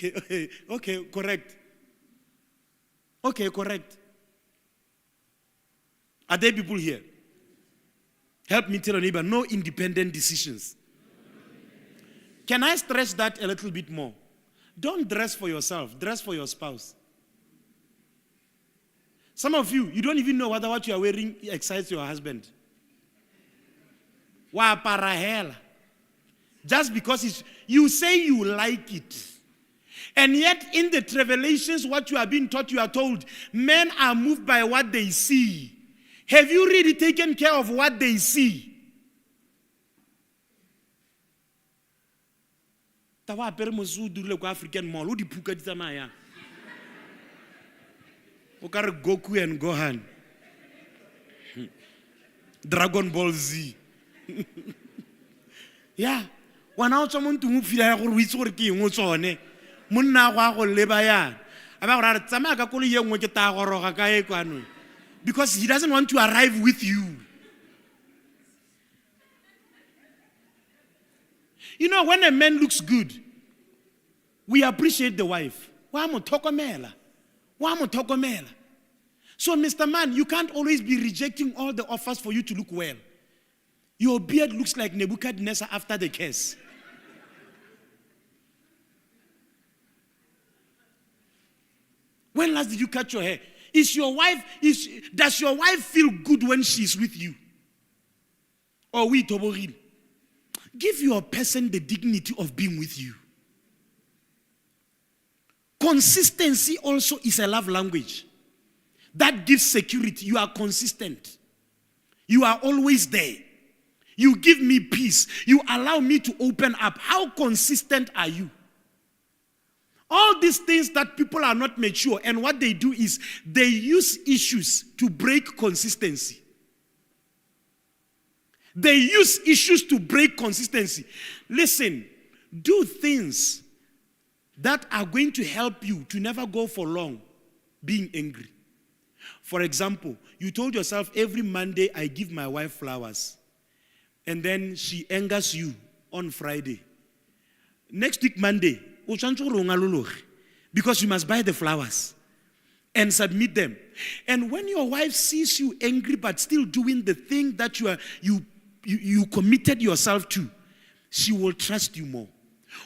A: okay, correct. Okay, correct. Are there people here? Help me tell a neighbor, no independent decisions. Can I stress that a little bit more? Don't dress for yourself, dress for your spouse. Some of you don't even know whether what you are wearing excites your husband. Wa para hela. Just because you say you like it. And yet in the revelations, what you are being taught, you are told, men are moved by what they see. Have you really taken care of what they see? Tawa apere mosu dule kwa African mall, o di phuka di tsamaya. O ka re Goku and Gohan. Dragon Ball Z. Yeah. Wana o tswa mo ntong o fila ya gore o itse gore ke eng o tsone. Monna go a go leba yana. Aba gore re tsamaya ka kolo ye nngwe ke ta goroga ka e kwano. Because he doesn't want to arrive with you. You know, when a man looks good, we appreciate the wife. So, Mr. Man, you can't always be rejecting all the offers for you to look well. Your beard looks like Nebuchadnezzar after the curse. When last did you cut your hair? Does your wife feel good when she's with you? Or we toboril? Give your person the dignity of being with you. Consistency also is a love language. That gives security. You are consistent. You are always there. You give me peace. You allow me to open up. How consistent are you? All these things that people are not mature, and what they do is they use issues to break consistency. They use issues to break consistency. Listen, do things that are going to help you to never go for long being angry. For example, you told yourself every Monday I give my wife flowers. and then she angers you on Friday. Next week, Monday, because you must buy the flowers and submit them. And when your wife sees you angry but still doing the thing that you committed yourself to, she will trust you more.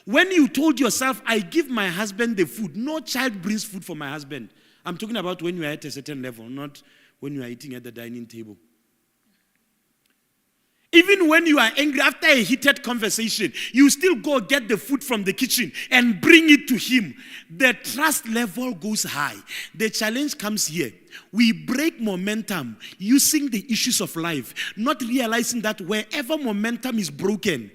A: When you told yourself, I give my husband the food, no child brings food for my husband. I'm talking about when you are at a certain level, not when you are eating at the dining table. Even when you are angry after a heated conversation, you still go get the food from the kitchen and bring it to him. The trust level goes high. The challenge comes here. We break momentum using the issues of life, not realizing that wherever momentum is broken,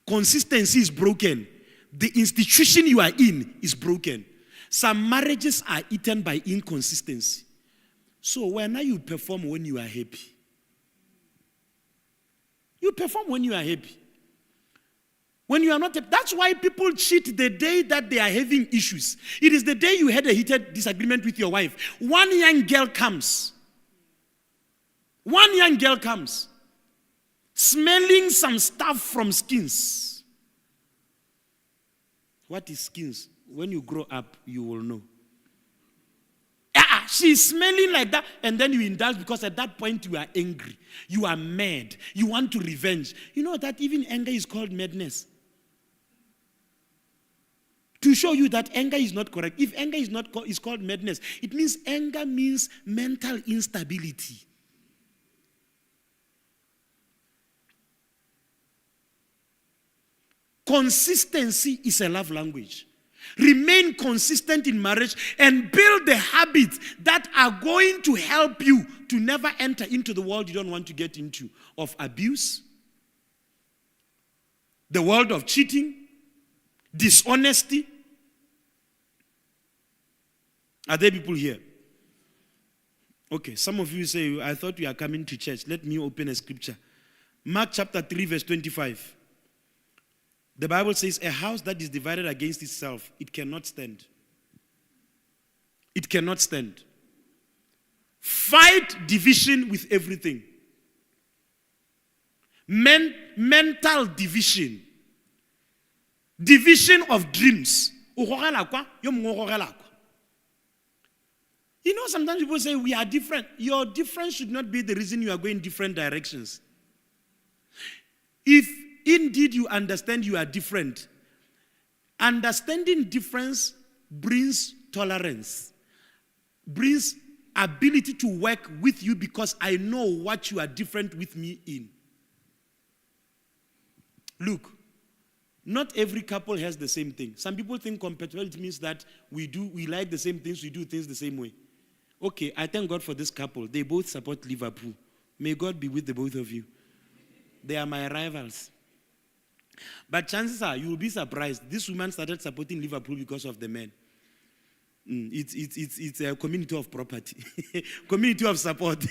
A: consistency is broken. The institution you are in is broken. Some marriages are eaten by inconsistency. So when you perform when you are happy. You perform when you are happy. When you are not happy. That's why people cheat the day that they are having issues. It is the day you had a heated disagreement with your wife. One young girl comes. Smelling some stuff from Skins. What is Skins? When you grow up, you will know. She's smelling like that, and then you indulge because at that point you are angry. You are mad. You want to revenge. You know that even anger is called madness. To show you that anger is not correct. If anger is called madness, it means anger means mental instability. Consistency is a love language. Remain consistent in marriage and build the habits that are going to help you to never enter into the world you don't want to get into, of abuse, the world of cheating, dishonesty. Are there people here? Okay, some of you say, I thought we are coming to church. Let me open a scripture. Mark chapter 3 verse 25. The Bible says, a house that is divided against itself, it cannot stand. It cannot stand. Fight division with everything. Mental division. Division of dreams. You know, sometimes people say we are different. Your difference should not be the reason you are going different directions. If indeed you understand you are different, understanding difference brings tolerance, brings ability to work with you because I know what you are different with me in. Look, not every couple has the same thing. Some people think compatibility means that we like the same things, we do things the same way. Okay, I thank God for this couple. They both support Liverpool. May God be with the both of you. They are my rivals. But chances are, you will be surprised. This woman started supporting Liverpool because of the men. It's a community of property. Community of support.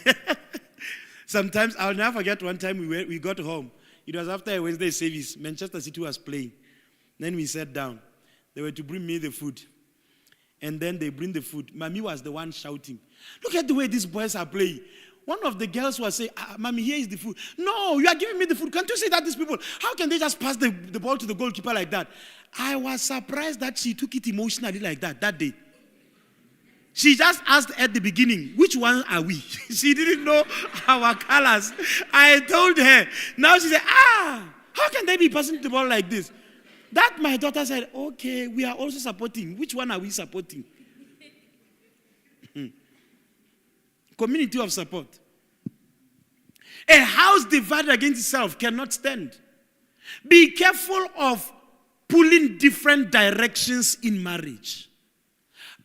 A: Sometimes, I'll never forget one time we got home. It was after a Wednesday service. Manchester City was playing. Then we sat down. They were to bring me the food. And then they bring the food. Mommy was the one shouting, look at the way these boys are playing. One of the girls was saying, Mommy, here is the food. No, you are giving me the food. Can't you see that these people, how can they just pass the ball to the goalkeeper like that? I was surprised that she took it emotionally like that day. She just asked at the beginning, which one are we? She didn't know our colors. I told her. Now she said, how can they be passing the ball like this? That my daughter said, okay, we are also supporting. Which one are we supporting? Community of support. A house divided against itself cannot stand. Be careful of pulling different directions in marriage.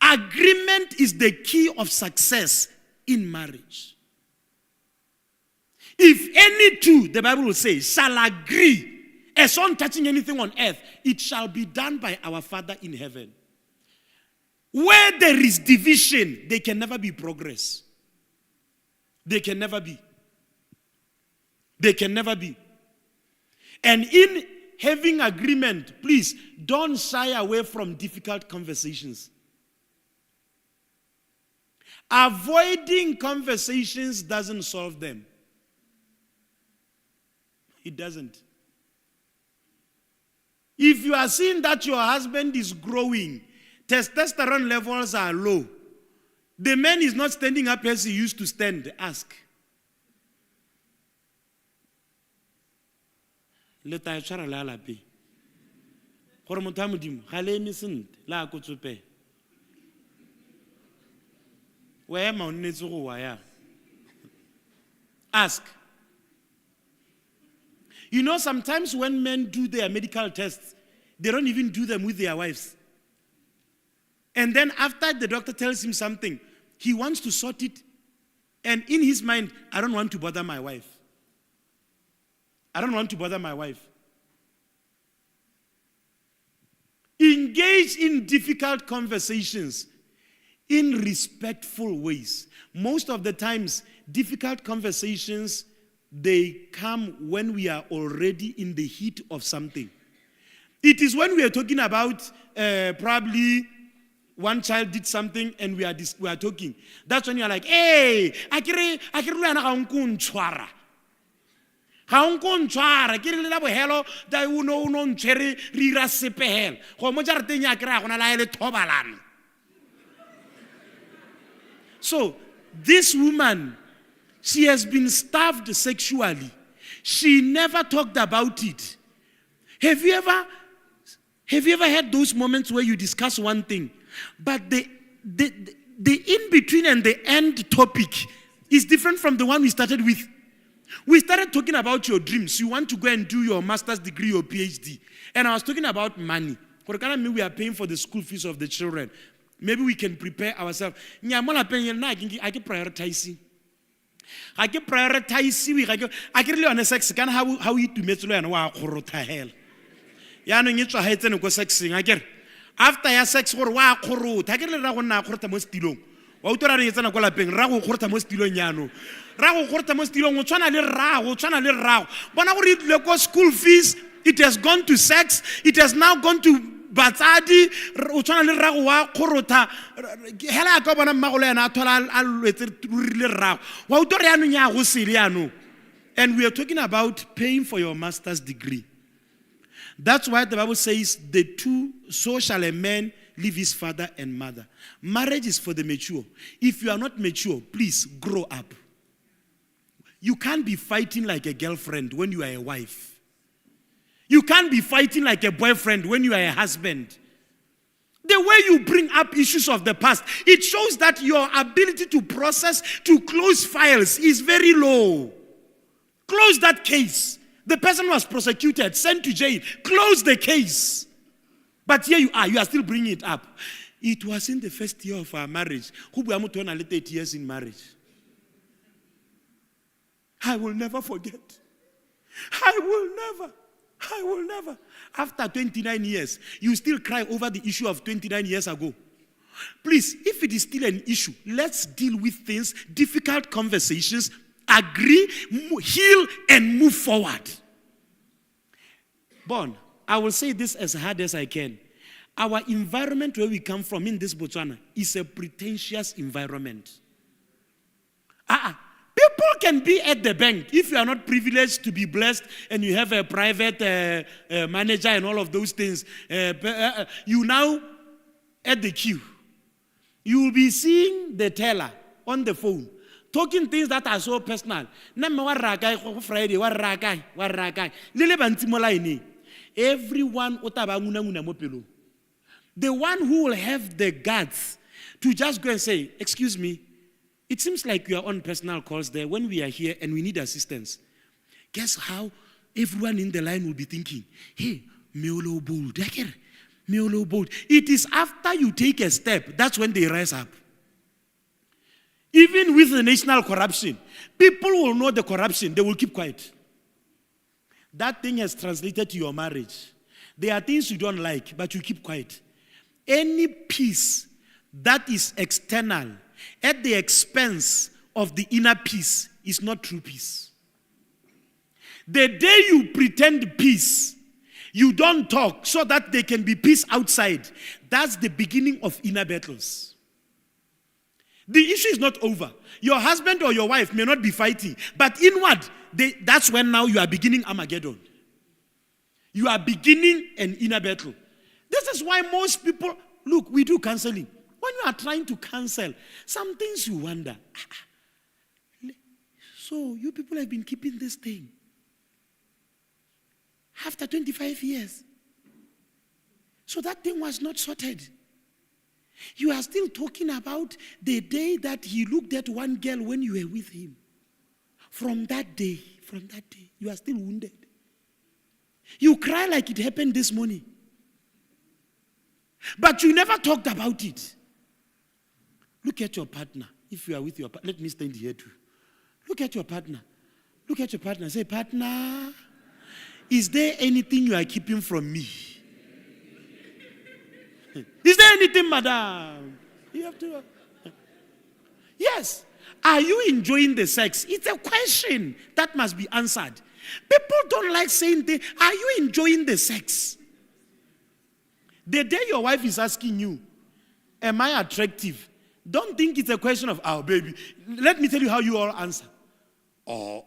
A: Agreement is the key of success in marriage. If any two, the Bible will say, shall agree, as on touching anything on earth, it shall be done by our Father in heaven. Where there is division, there can never be progress. They can never be. They can never be. And in having agreement, please don't shy away from difficult conversations. Avoiding conversations doesn't solve them. It doesn't. If you are seeing that your husband is growing, testosterone levels are low, the man is not standing up as he used to stand, ask. Let I try la lapi. Hormotamudim, Halemi sind, la kutsupe. Where am I on Netsuruaya? Ask. You know, sometimes when men do their medical tests, they don't even do them with their wives. And then after the doctor tells him something, he wants to sort it. And in his mind, I don't want to bother my wife. I don't want to bother my wife. Engage in difficult conversations in respectful ways. Most of the times, difficult conversations, they come when we are already in the heat of something. It is when we are talking about probably one child did something and we are talking. That's when you are like, hey, akere lwana ga nko ntshwara. Ga nko ntshwara ke le la bohelo da uno ntshwere re ira sepehela. Go mo jarateng ya kera gona la ele thobalano. So, this woman, she has been starved sexually. She never talked about it. Have you ever had those moments where you discuss one thing, but the in-between and the end topic is different from the one we started with? We started talking about your dreams. You want to go and do your master's degree or PhD. And I was talking about money. For the kind of me, we are paying for the school fees of the children. Maybe we can prepare ourselves. I can prioritize. I can prioritize. I can learn sex. Can how you to make learn wa khorota hell. Ya no ngitswa ha etsene go sexing. I get after ya sex gore wa khorota. I can le ra go na khorota mo stilong. Wa utora re etsana go lapeng ra go khorota mo stilong yano. Ra go khorota mo stilong o tshwana le rrago. Bona gore le go school fees, it has gone to sex. It has now gone to batsadi o tshwana le rrago wa khorota hela ka bona mmagolo yana a thola a lwetse le rrago wa utora ya no nya go sele yano. And we are talking about paying for your master's degree. That's why the Bible says so shall a man leave his father and mother. Marriage is for the mature. If you are not mature, please grow up. You can't be fighting like a girlfriend when you are a wife. You can't be fighting like a boyfriend when you are a husband. The way you bring up issues of the past, it shows that your ability to process, to close files is very low. Close that case. The person was prosecuted, sent to jail. Close the case. But here you are still bringing it up. It was in the first year of our marriage. Who we are 30 years in marriage. I will never forget. I will never. After 29 years, you still cry over the issue of 29 years ago. Please, if it is still an issue, let's deal with things, difficult conversations, agree, heal, and move forward. Bon, I will say this as hard as I can. Our environment where we come from in this Botswana is a pretentious environment. People can be at the bank if you are not privileged to be blessed and you have a private manager and all of those things. You now at the queue. You will be seeing the teller on the phone talking things that are so personal. Everyone the one who will have the guts to just go and say, excuse me, it seems like you are on personal calls there when we are here and we need assistance. Guess how everyone in the line will be thinking, hey, Meolo bold. It is after you take a step, that's when they rise up. Even with the national corruption, people will know the corruption, they will keep quiet. That thing has translated to your marriage. There are things you don't like, but you keep quiet. Any peace that is external at the expense of the inner peace is not true peace. The day you pretend peace, you don't talk so that there can be peace outside, that's the beginning of inner battles. The issue is not over. Your husband or your wife may not be fighting, but inward, that's when now you are beginning Armageddon. You are beginning an inner battle. This is why most people, look, we do counseling. When you are trying to counsel, some things you wonder. So you people have been keeping this thing after 25 years. So that thing was not sorted. You are still talking about the day that he looked at one girl when you were with him. From that day, you are still wounded. You cry like it happened this morning. But you never talked about it. Look at your partner. If you are with your partner, let me stand here too. Look at your partner. Look at your partner. Say, partner, is there anything you are keeping from me? Is there anything, madam? You have to. Yes. Are you enjoying the sex? It's a question that must be answered. People don't like saying, are you enjoying the sex? The day your wife is asking you, am I attractive? Don't think it's a question of, oh, baby. Let me tell you how you all answer. Oh.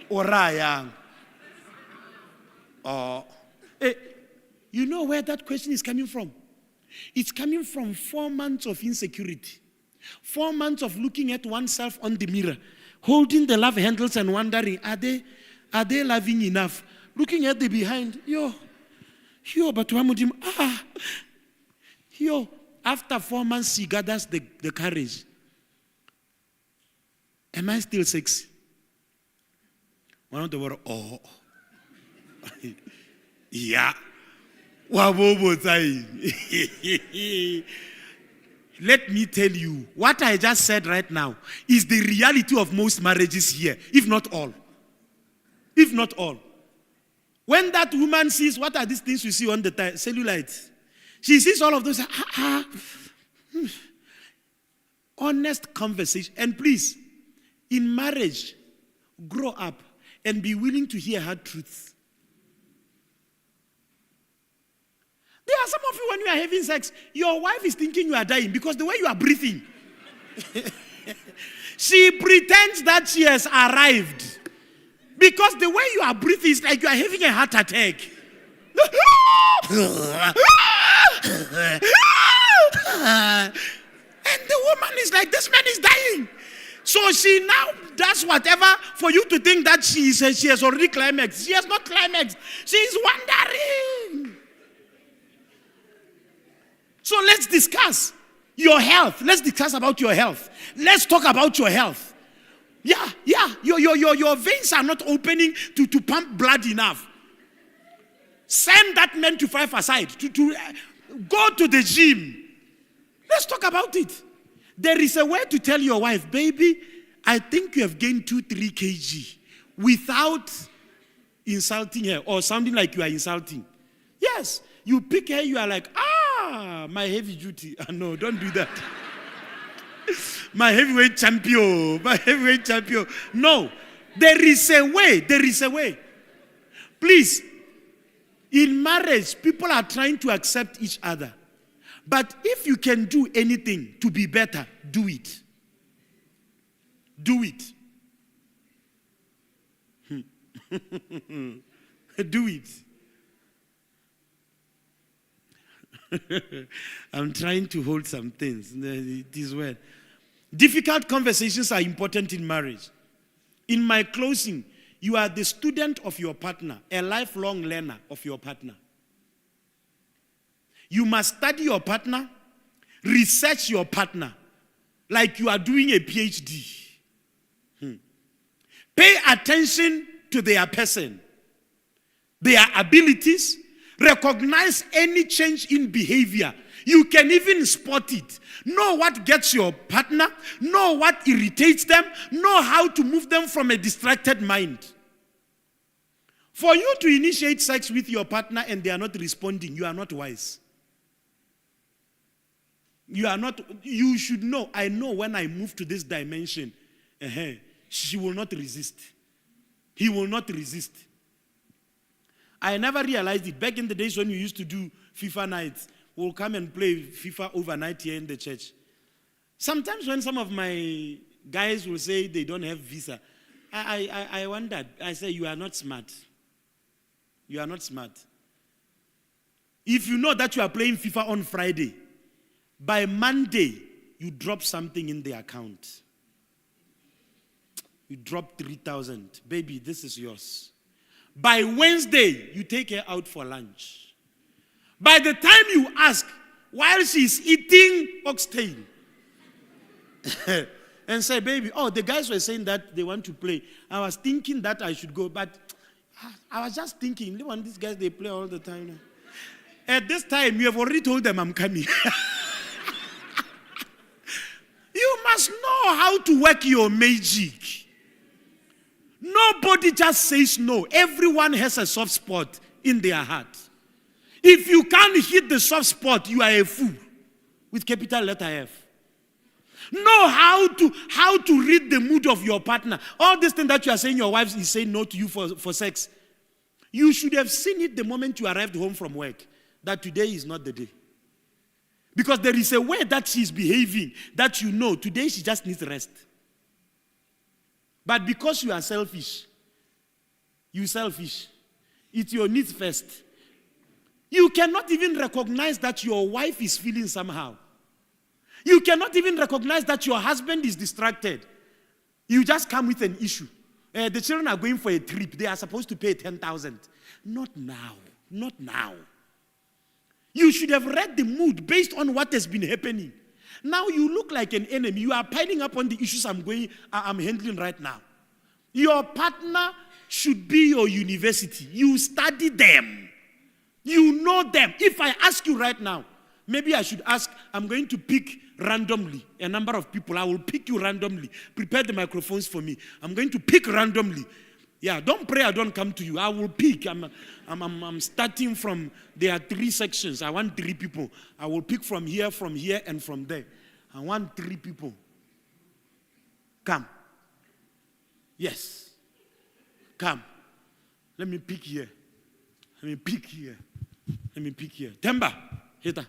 A: Oraya. Oh. Hey, you know where that question is coming from? It's coming from 4 months of insecurity. 4 months of looking at oneself on the mirror, holding the love handles and wondering, are they loving enough? Looking at the behind, but after 4 months, she gathers the courage. Am I still sexy? One of the word, oh. Yeah. Let me tell you, what I just said right now is the reality of most marriages here, if not all. If not all. When that woman sees, what are these things you see on the cellulite? She sees all of those. Honest conversation. And please, in marriage, grow up and be willing to hear hard truths. There are some of you, when you are having sex, your wife is thinking you are dying because the way you are breathing. She pretends that she has arrived. Because the way you are breathing is like you are having a heart attack. And the woman is like, this man is dying. So she now does whatever for you to think that she has already climaxed. She has not climaxed. She is wondering. So let's discuss your health. Let's discuss about your health. Let's talk about your health. Yeah. Your veins are not opening to pump blood enough. Send that man to 5 aside. To go to the gym. Let's talk about it. There is a way to tell your wife, baby, I think you have gained 2-3 kg without insulting her or sounding like you are insulting. Yes, you pick her, you are like, my heavy duty. No, don't do that. My heavyweight champion. No, there is a way. Please, in marriage, people are trying to accept each other. But if you can do anything to be better, do it. Do it. Do it. I'm trying to hold some things. It is well. Difficult conversations are important in marriage. In my closing, you are the student of your partner, a lifelong learner of your partner. You must study your partner, research your partner, like you are doing a PhD. Pay attention to their person, their abilities. Recognize any change in behavior. You can even spot it. Know what gets your partner. Know what irritates them. Know how to move them from a distracted mind. For you to initiate sex with your partner and they are not responding, you are not wise. You should know, I know when I move to this dimension, she will not resist. He will not resist. I never realized it. Back in the days when you used to do FIFA nights, will come and play FIFA overnight here in the church. Sometimes when some of my guys will say they don't have visa, I wondered. I say, you are not smart. You are not smart. If you know that you are playing FIFA on Friday, by Monday, you drop something in the account. You drop 3,000. Baby, this is yours. By Wednesday, you take her out for lunch. By the time you ask, while she's eating oxtail, and say, baby, oh, the guys were saying that they want to play. I was thinking that I should go, but I was just thinking, these guys, they play all the time now. At this time, you have already told them I'm coming. You must know how to work your magic. Nobody just says no. Everyone has a soft spot in their heart. If you can't hit the soft spot, you are a fool. With capital letter F. Know how to read the mood of your partner. All this thing that you are saying your wife is saying no to you for sex. You should have seen it the moment you arrived home from work. That today is not the day. Because there is a way that she's behaving that you know today she just needs rest. But because you are selfish, it's your needs first. You cannot even recognize that your wife is feeling somehow. You cannot even recognize that your husband is distracted. You just come with an issue. The children are going for a trip. They are supposed to pay 10,000. Not now. Not now. You should have read the mood based on what has been happening. Now you look like an enemy. You are piling up on the issues I'm handling right now. Your partner should be your university. You study them. You know them. If I ask you right now, maybe I should ask, I'm going to pick randomly a number of people. I will pick you randomly. Prepare the microphones for me. I'm going to pick randomly. Yeah, don't pray I don't come to you. I will pick. I'm starting from, there are 3 sections. I want 3 people. I will pick from here, and from there. I want 3 people. Come. Yes. Come. Let me pick here. Let me pick here. Let me pick here. Temba. Hita.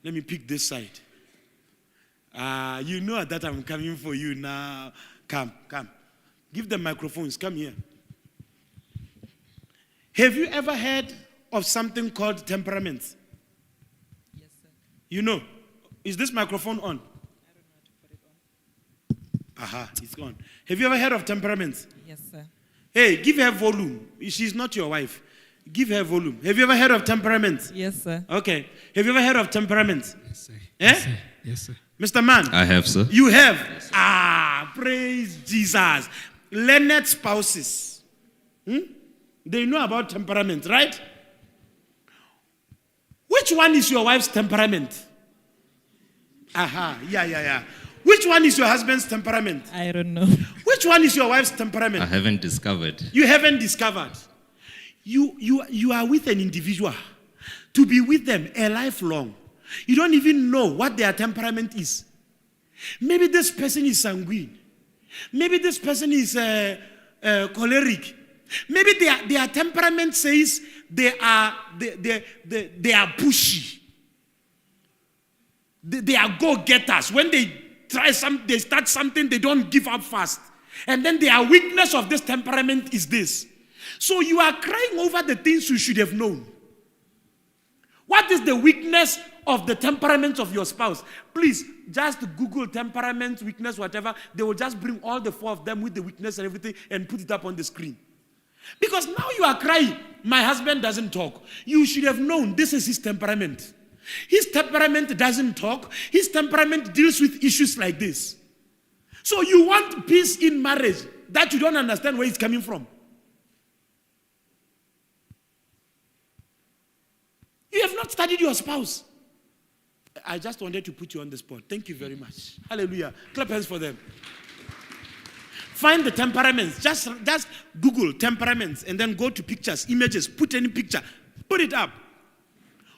A: Let me pick this side. You know that I'm coming for you now. Come. Give them microphones. Come here. Have you ever heard of something called temperament?
H: Yes, sir.
A: You know. Is this microphone on?
H: I don't know how to put it on.
A: Aha, it's on. Have you ever heard of temperament?
H: Yes, sir.
A: Hey, give her volume. She's not your wife. Give her volume. Have you ever heard of temperament?
H: Yes, sir.
A: Okay. Have you ever heard of temperament?
D: Yes, sir.
A: Eh?
D: Yes, sir. Yes, sir.
A: Mr. Man?
I: I have, sir.
A: You have? Yes, praise Jesus. Learned spouses. They know about temperament, right? Which one is your wife's temperament? Yeah. Which one is your husband's temperament?
H: I don't know.
A: Which one is your wife's temperament?
I: I haven't discovered.
A: You haven't discovered. You are with an individual. To be with them a lifelong. You don't even know what their temperament is. Maybe this person is sanguine. Maybe this person is choleric. Maybe their temperament says they are pushy. They are go-getters. When they they start something, they don't give up fast. And then their weakness of this temperament is this. So you are crying over the things you should have known. What is the weakness of the temperament of your spouse? Please, just Google temperament, weakness, whatever. They will just bring all the 4 of them with the weakness and everything and put it up on the screen. Because now you are crying, my husband doesn't talk. You should have known this is his temperament. His temperament doesn't talk. His temperament deals with issues like this. So you want peace in marriage that you don't understand where it's coming from. You have not studied your spouse. I just wanted to put you on the spot. Thank you very much. Hallelujah. Clap hands for them. Find the temperaments. Just Google temperaments and then go to pictures, images. Put any picture. Put it up.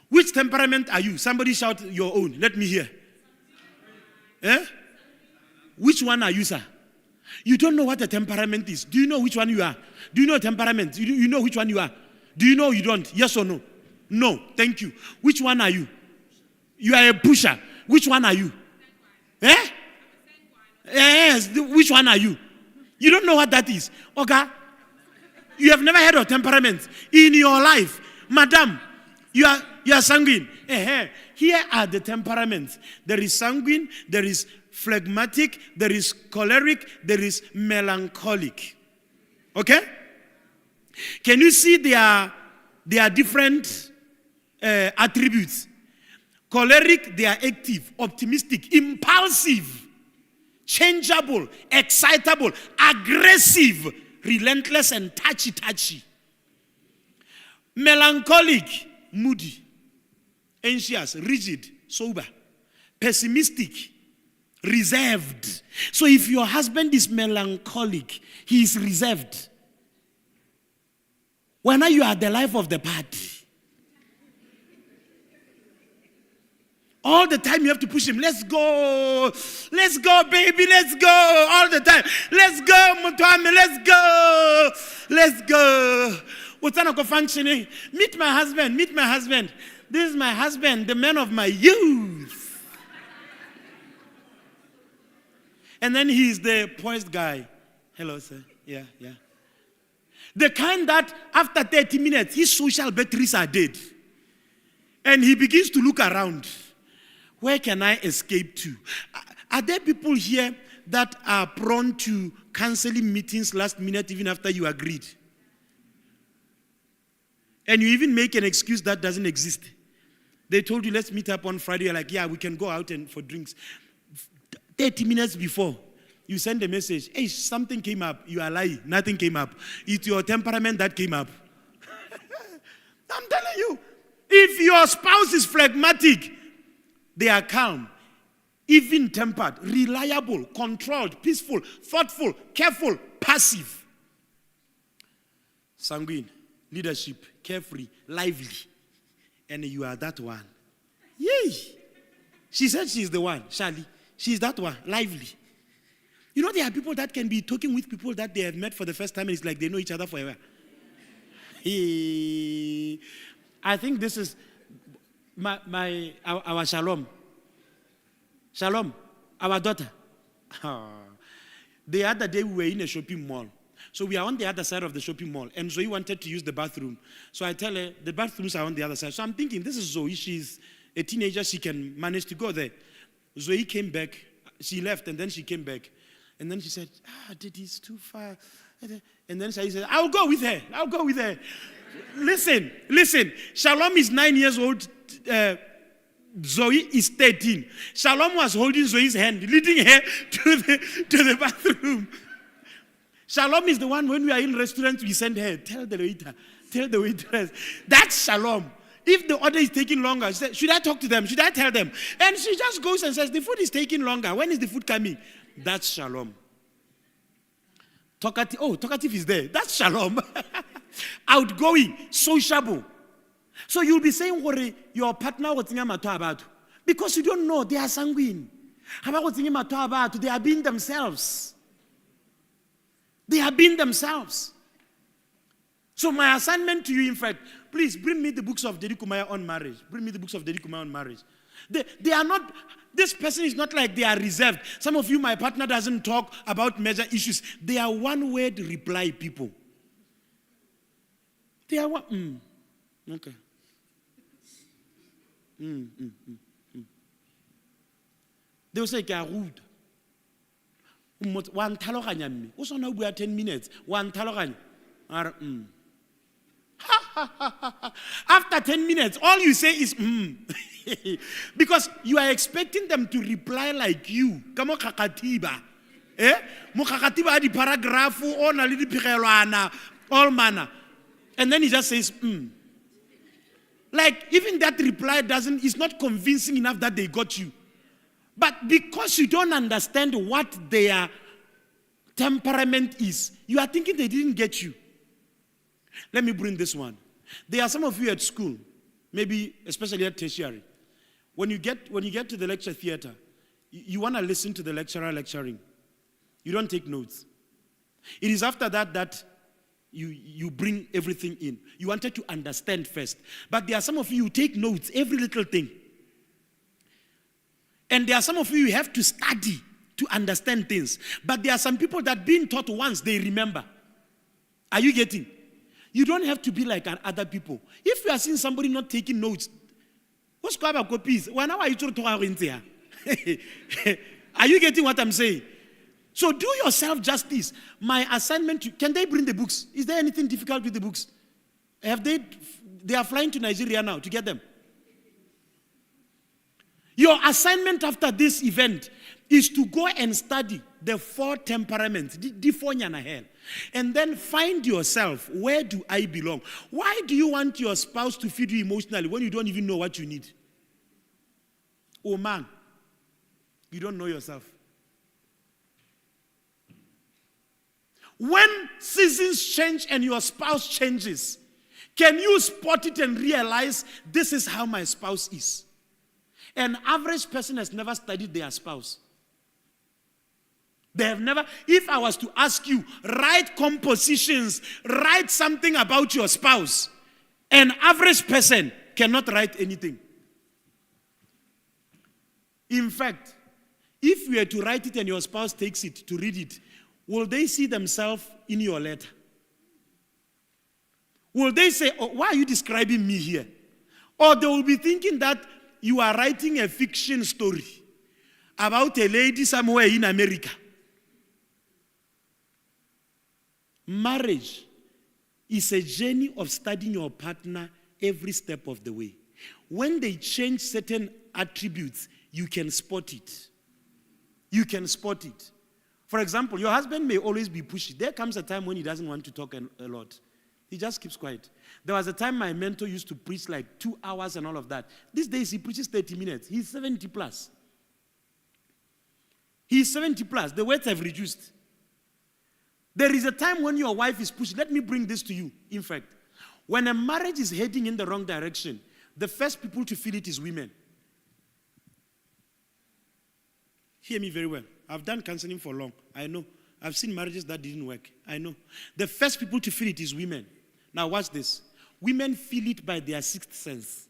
A: Which temperament are you? Somebody shout your own. Let me hear. Eh? Which one are you, sir? You don't know what a temperament is. Do you know which one you are? Do you know temperament? You know which one you are? Do you know you don't? Yes or no? No, thank you. Which one are you? You are a pusher. Which one are you? Eh? Yes, which one are you? You don't know what that is. Okay? You have never heard of temperament in your life. Madam, you are sanguine. Here are the temperaments. There is sanguine, there is phlegmatic, there is choleric, there is melancholic. Okay? Can you see their different attributes? Choleric, they are active, optimistic, impulsive, changeable, excitable, aggressive, relentless, and touchy. Melancholic, moody, anxious, rigid, sober, pessimistic, reserved. So if your husband is melancholic, he is reserved. When you are the life of the party, all the time you have to push him. Let's go, baby, let's go. All the time, let's go, Mutwame, let's go. What's go functioning? Meet my husband. This is my husband, the man of my youth. And then he's the poised guy. Hello, sir. Yeah. The kind that after 30 minutes, his social batteries are dead. And he begins to look around. Where can I escape to? Are there people here that are prone to canceling meetings last minute even after you agreed? And you even make an excuse that doesn't exist. They told you, let's meet up on Friday. You're like, yeah, we can go out and for drinks. 30 minutes before, you send a message. Hey, something came up. You are lying. Nothing came up. It's your temperament that came up. I'm telling you, if your spouse is phlegmatic, they are calm, even-tempered, reliable, controlled, peaceful, thoughtful, careful, passive. Sanguine, leadership, carefree, lively. And you are that one. Yay! She said she's the one, Charlie. She's that one, lively. You know, there are people that can be talking with people that they have met for the first time and it's like they know each other forever. I think this is our Shalom. Shalom, our daughter. The other day we were in a shopping mall. So we are on the other side of the shopping mall. And Zoe wanted to use the bathroom. So I tell her, the bathrooms are on the other side. So I'm thinking, this is Zoe. She's a teenager. She can manage to go there. Zoe came back. She left and then she came back. And then she said, Daddy, it's too far. And then she said, I'll go with her. Listen. Shalom is 9 years old. Zoe is 13. Shalom was holding Zoe's hand, leading her to the bathroom. Shalom is the one when we are in restaurants, we send her, tell the waiter, tell the waitress. That's Shalom. If the order is taking longer, she said, should I talk to them? Should I tell them? And she just goes and says, the food is taking longer. When is the food coming? That's Shalom. Talkative is there. That's Shalom. Outgoing, sociable. So you'll be saying, worry, your partner was about because you don't know they are sanguine. They are being themselves. So my assignment to you, in fact, please bring me the books of Dedi Kumaya on marriage. They are not, this person is not like they are reserved. Some of you, my partner doesn't talk about major issues. They are one-word reply people. They are one, okay. They will say, they are rude. One taloganya me. Also now we are 10 minutes. One taloganya. After 10 minutes, all you say is because you are expecting them to reply like you. Kamo kakatiba. Mo kakatiba di paragrafu ona li di pigelwana all manner. And then he just says Like even that reply is not convincing enough that they got you. But because you don't understand what their temperament is, you are thinking they didn't get you. Let me bring this one. There are some of you at school, maybe especially at tertiary. When you get to the lecture theater, you want to listen to the lecturer lecturing. You don't take notes. It is after that you bring everything in. You wanted to understand first. But there are some of you who take notes, every little thing. And there are some of you who have to study to understand things. But there are some people that being taught once, they remember. Are you getting? You don't have to be like other people. If you are seeing somebody not taking notes, what's called copies? When are you talking? Are you getting what I'm saying? So do yourself justice. My assignment, can they bring the books? Is there anything difficult with the books? They are flying to Nigeria now to get them. Your assignment after this event is to go and study the 4 temperaments, the 4 hell, and then find yourself, where do I belong? Why do you want your spouse to feed you emotionally when you don't even know what you need? Oh man, you don't know yourself. When seasons change and your spouse changes, can you spot it and realize this is how my spouse is? An average person has never studied their spouse. They have never, if I was to ask you, write compositions, write something about your spouse, an average person cannot write anything. In fact, if you were to write it and your spouse takes it to read it, will they see themselves in your letter? Will they say, oh, why are you describing me here? Or they will be thinking that you are writing a fiction story about a lady somewhere in America. Marriage is a journey of studying your partner every step of the way. When they change certain attributes, you can spot it. You can spot it. For example, your husband may always be pushy. There comes a time when he doesn't want to talk a lot. He just keeps quiet. There was a time my mentor used to preach like 2 hours and all of that. These days he preaches 30 minutes. He's 70 plus. He's 70 plus. The words have reduced. There is a time when your wife is pushing. Let me bring this to you. In fact, when a marriage is heading in the wrong direction, the first people to feel it is women. Hear me very well. I've done counseling for long. I know. I've seen marriages that didn't work. I know. The first people to feel it is women. Now watch this. Women feel it by their 6th sense.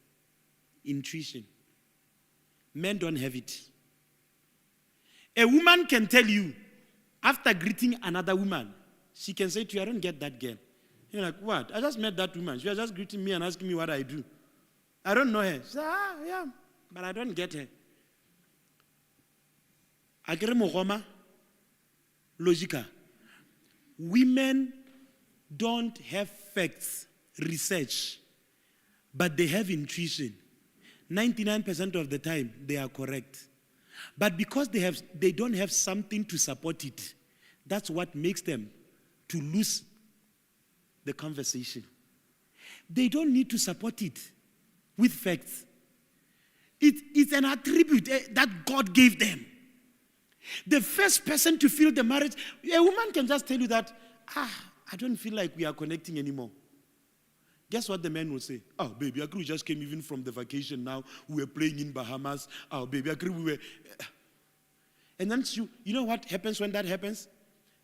A: Intuition. Men don't have it. A woman can tell you, after greeting another woman, she can say to you, I don't get that girl. You're like, what? I just met that woman. She was just greeting me and asking me what I do. I don't know her. She said, yeah, but I don't get her. Akere mogoma, logica. Women don't have facts, research, but they have intuition. 99% of the time, they are correct. But because they don't have something to support it, that's what makes them to lose the conversation. They don't need to support it with facts. It's an attribute that God gave them. The first person to feel the marriage, a woman can just tell you that, I don't feel like we are connecting anymore. Guess what the man will say? Oh, baby, I agree we just came even from the vacation now. We were playing in Bahamas. Oh, baby, I agree we were. And then you know what happens when that happens?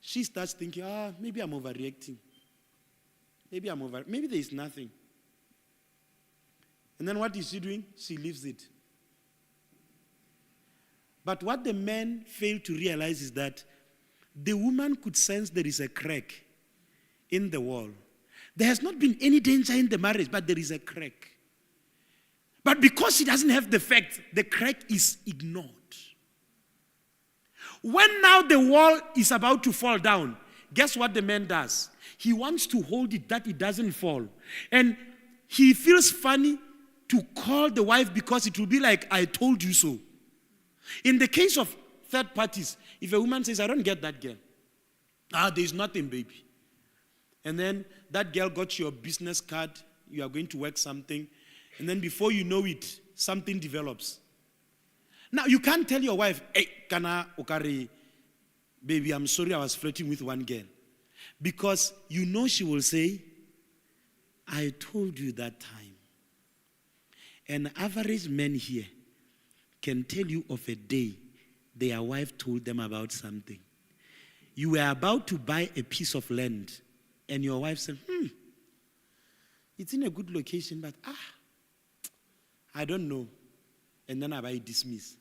A: She starts thinking, maybe I'm overreacting. Maybe there is nothing. And then what is she doing? She leaves it. But what the man failed to realize is that the woman could sense there is a crack in the wall. There has not been any danger in the marriage, but there is a crack. But because she doesn't have the facts, the crack is ignored. When now the wall is about to fall down, guess what the man does? He wants to hold it that it doesn't fall. And he feels funny to call the wife because it will be like, I told you so. In the case of third parties, if a woman says, I don't get that girl. There's nothing, baby. And then that girl got your business card, you are going to work something, and then before you know it, something develops. Now, you can't tell your wife, hey, Kana Okari, baby, I'm sorry I was flirting with one girl. Because you know she will say, I told you that time. An average man here can tell you of a day their wife told them about something. You were about to buy a piece of land and your wife said, it's in a good location, but I don't know. And then I buy dismiss.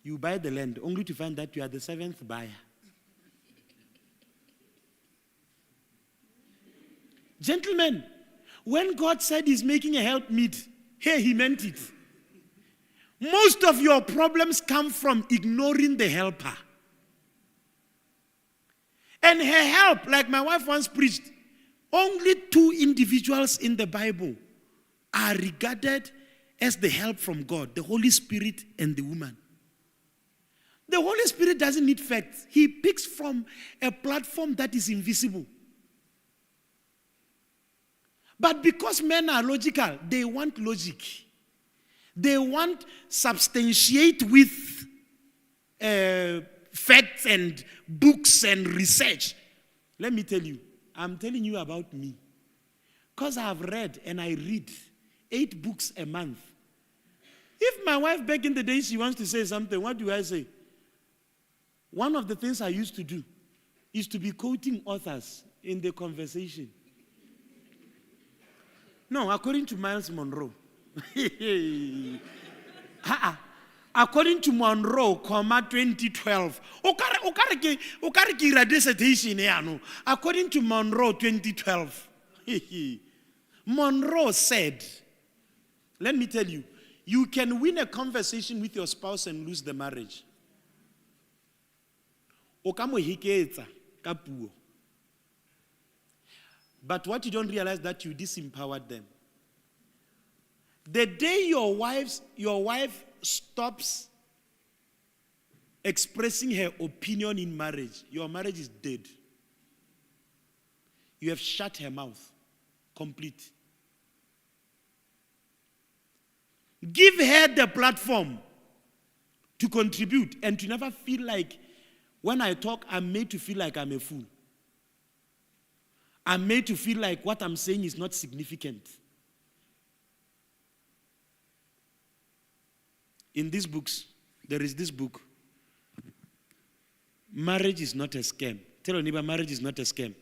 A: You buy the land only to find that you are the seventh buyer. Gentlemen, when God said he's making a helpmeet, hey, he meant it. Most of your problems come from ignoring the helper. And her help, like my wife once preached, only 2 individuals in the Bible are regarded as the help from God, the Holy Spirit and the woman. The Holy Spirit doesn't need facts. He picks from a platform that is invisible. But because men are logical, they want logic. They want substantiate with facts and books and research. Let me tell you, I'm telling you about me. Because I've read and I read 8 books a month. If my wife back in the day, she wants to say something, what do I say? One of the things I used to do is to be quoting authors in the conversation. No, according to Miles Monroe. According to Monroe, 2012. According to Monroe, 2012. Monroe said, let me tell you, you can win a conversation with your spouse and lose the marriage. But what you don't realize that you disempowered them. The day your wife stops expressing her opinion in marriage, your marriage is dead. You have shut her mouth. Complete. Give her the platform to contribute and to never feel like when I talk, I'm made to feel like I'm a fool. I'm made to feel like what I'm saying is not significant. In these books, there is this book. Marriage is not a scam. Tell your neighbor, marriage is not a scam.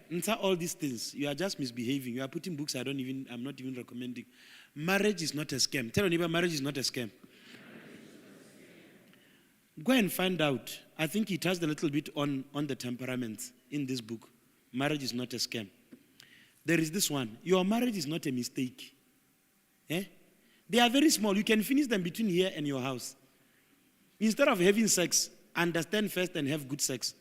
A: Inside all these things, you are just misbehaving. You are putting books I'm not even recommending. Marriage is not a scam. Tell your neighbor, marriage is not a scam. Go and find out. I think he touched a little bit on the temperaments in this book. Marriage is not a scam. There is this one. Your marriage is not a mistake. They are very small. You can finish them between here and your house. Instead of having sex, understand first and have good sex.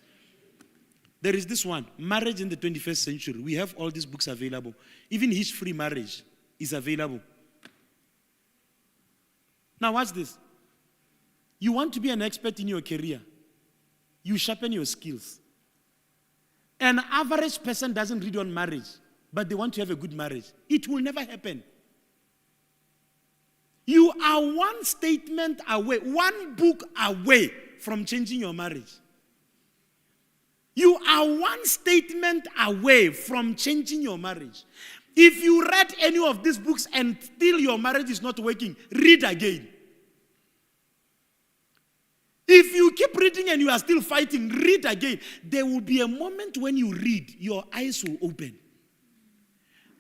A: There is this one. Marriage in the 21st century. We have all these books available. Even Hitch-Free Marriage is available. Now watch this. You want to be an expert in your career. You sharpen your skills. An average person doesn't read on marriage, but they want to have a good marriage. It will never happen. You are one statement away, one book away from changing your marriage. You are one statement away from changing your marriage. If you read any of these books and still your marriage is not working, read again. If you keep reading and you are still fighting, read again. There will be a moment when you read, your eyes will open.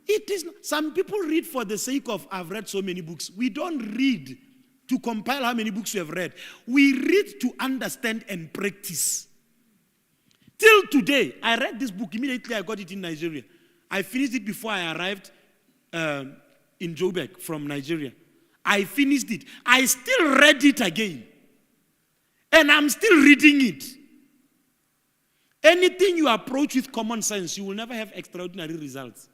A: It is some people read for the sake of, I've read so many books. We don't read to compile how many books we have read. We read to understand and practice. Till today, I read this book. Immediately I got it in Nigeria. I finished it before I arrived in Joburg from Nigeria. I finished it. I still read it again. And I'm still reading it. Anything you approach with common sense, you will never have extraordinary results.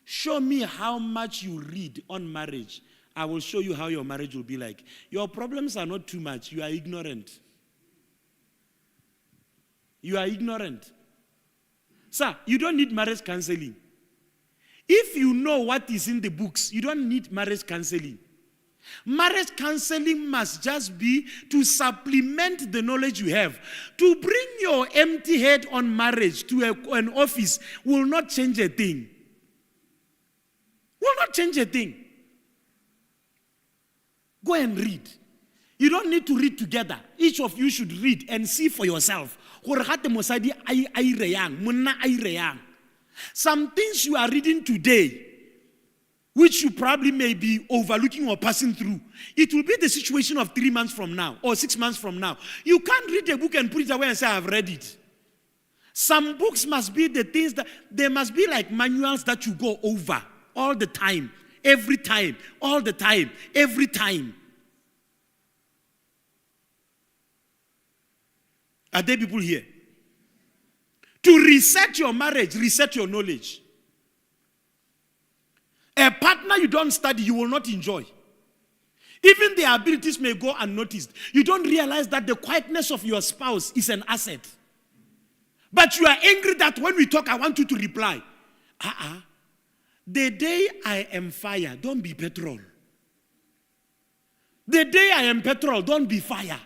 A: Show me how much you read on marriage. I will show you how your marriage will be like. Your problems are not too much. You are ignorant. You are ignorant. Sir, you don't need marriage counseling. If you know what is in the books, you don't need marriage counseling. Marriage counseling must just be to supplement the knowledge you have. To bring your empty head on marriage to an office will not change a thing. Will not change a thing. Go and read. You don't need to read together. Each of you should read and see for yourself Gore gate mosadi a ire yang, monna a ire yang. Some things you are reading today, which you probably may be overlooking or passing through, it will be the situation of 3 months from now or 6 months from now. You can't read a book and put it away and say, I've read it. Some books must be the things that, they must be like manuals that you go over all the time, every time, all the time, every time. Are there people here? To reset your marriage, reset your knowledge. A partner you don't study, you will not enjoy. Even their abilities may go unnoticed. You don't realize that the quietness of your spouse is an asset. But you are angry that when we talk, I want you to reply. The day I am fire, don't be petrol. The day I am petrol, don't be fire.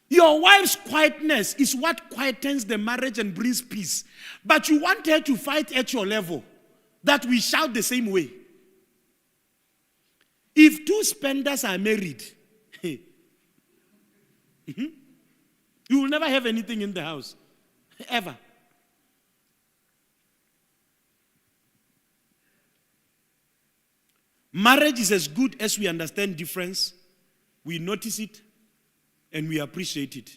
A: Your wife's quietness is what quietens the marriage and brings peace. But you want her to fight at your level, that we shout the same way. If two spenders are married, you will never have anything in the house. Ever. Marriage is as good as we understand difference, we notice it, and we appreciate it.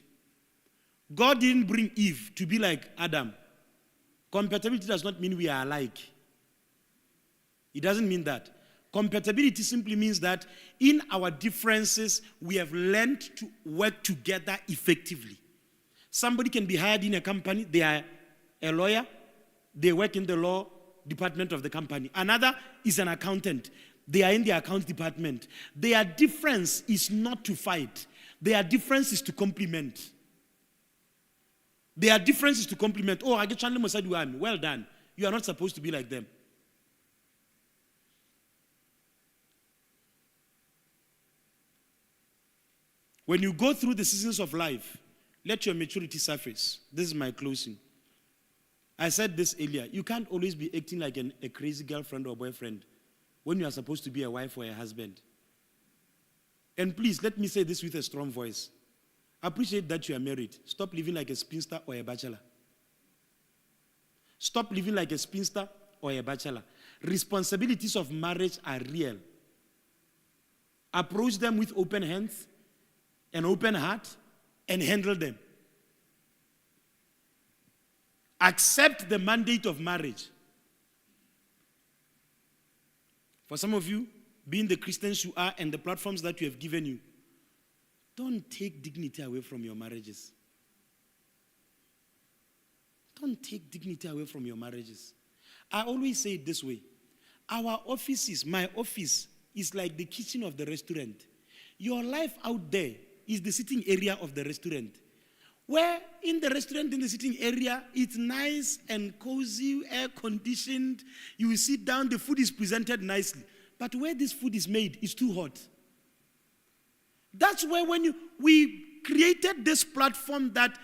A: God didn't bring Eve to be like Adam. Compatibility does not mean we are alike. It doesn't mean that. Compatibility simply means that in our differences, we have learned to work together effectively. Somebody can be hired in a company, they are a lawyer, they work in the law department of the company. Another is an accountant, they are in the account department. Their difference is not to fight, their difference is to complement. Their difference is to complement. Oh, I get Chandler Mosadi, well done. You are not supposed to be like them. When you go through the seasons of life, let your maturity surface. This is my closing. I said this earlier. You can't always be acting like a crazy girlfriend or boyfriend when you are supposed to be a wife or a husband. And please, let me say this with a strong voice. Appreciate that you are married. Stop living like a spinster or a bachelor. Stop living like a spinster or a bachelor. Responsibilities of marriage are real. Approach them with open hands, an open heart, and handle them. Accept the mandate of marriage. For some of you, being the Christians you are and the platforms that you have given you, don't take dignity away from your marriages. Don't take dignity away from your marriages. I always say it this way. Our offices, my office, is like the kitchen of the restaurant. Your life out there is the sitting area of the restaurant. Where in the restaurant, in the sitting area, it's nice and cozy, air-conditioned. You sit down, the food is presented nicely. But where this food is made, it's too hot. That's where we created this platform that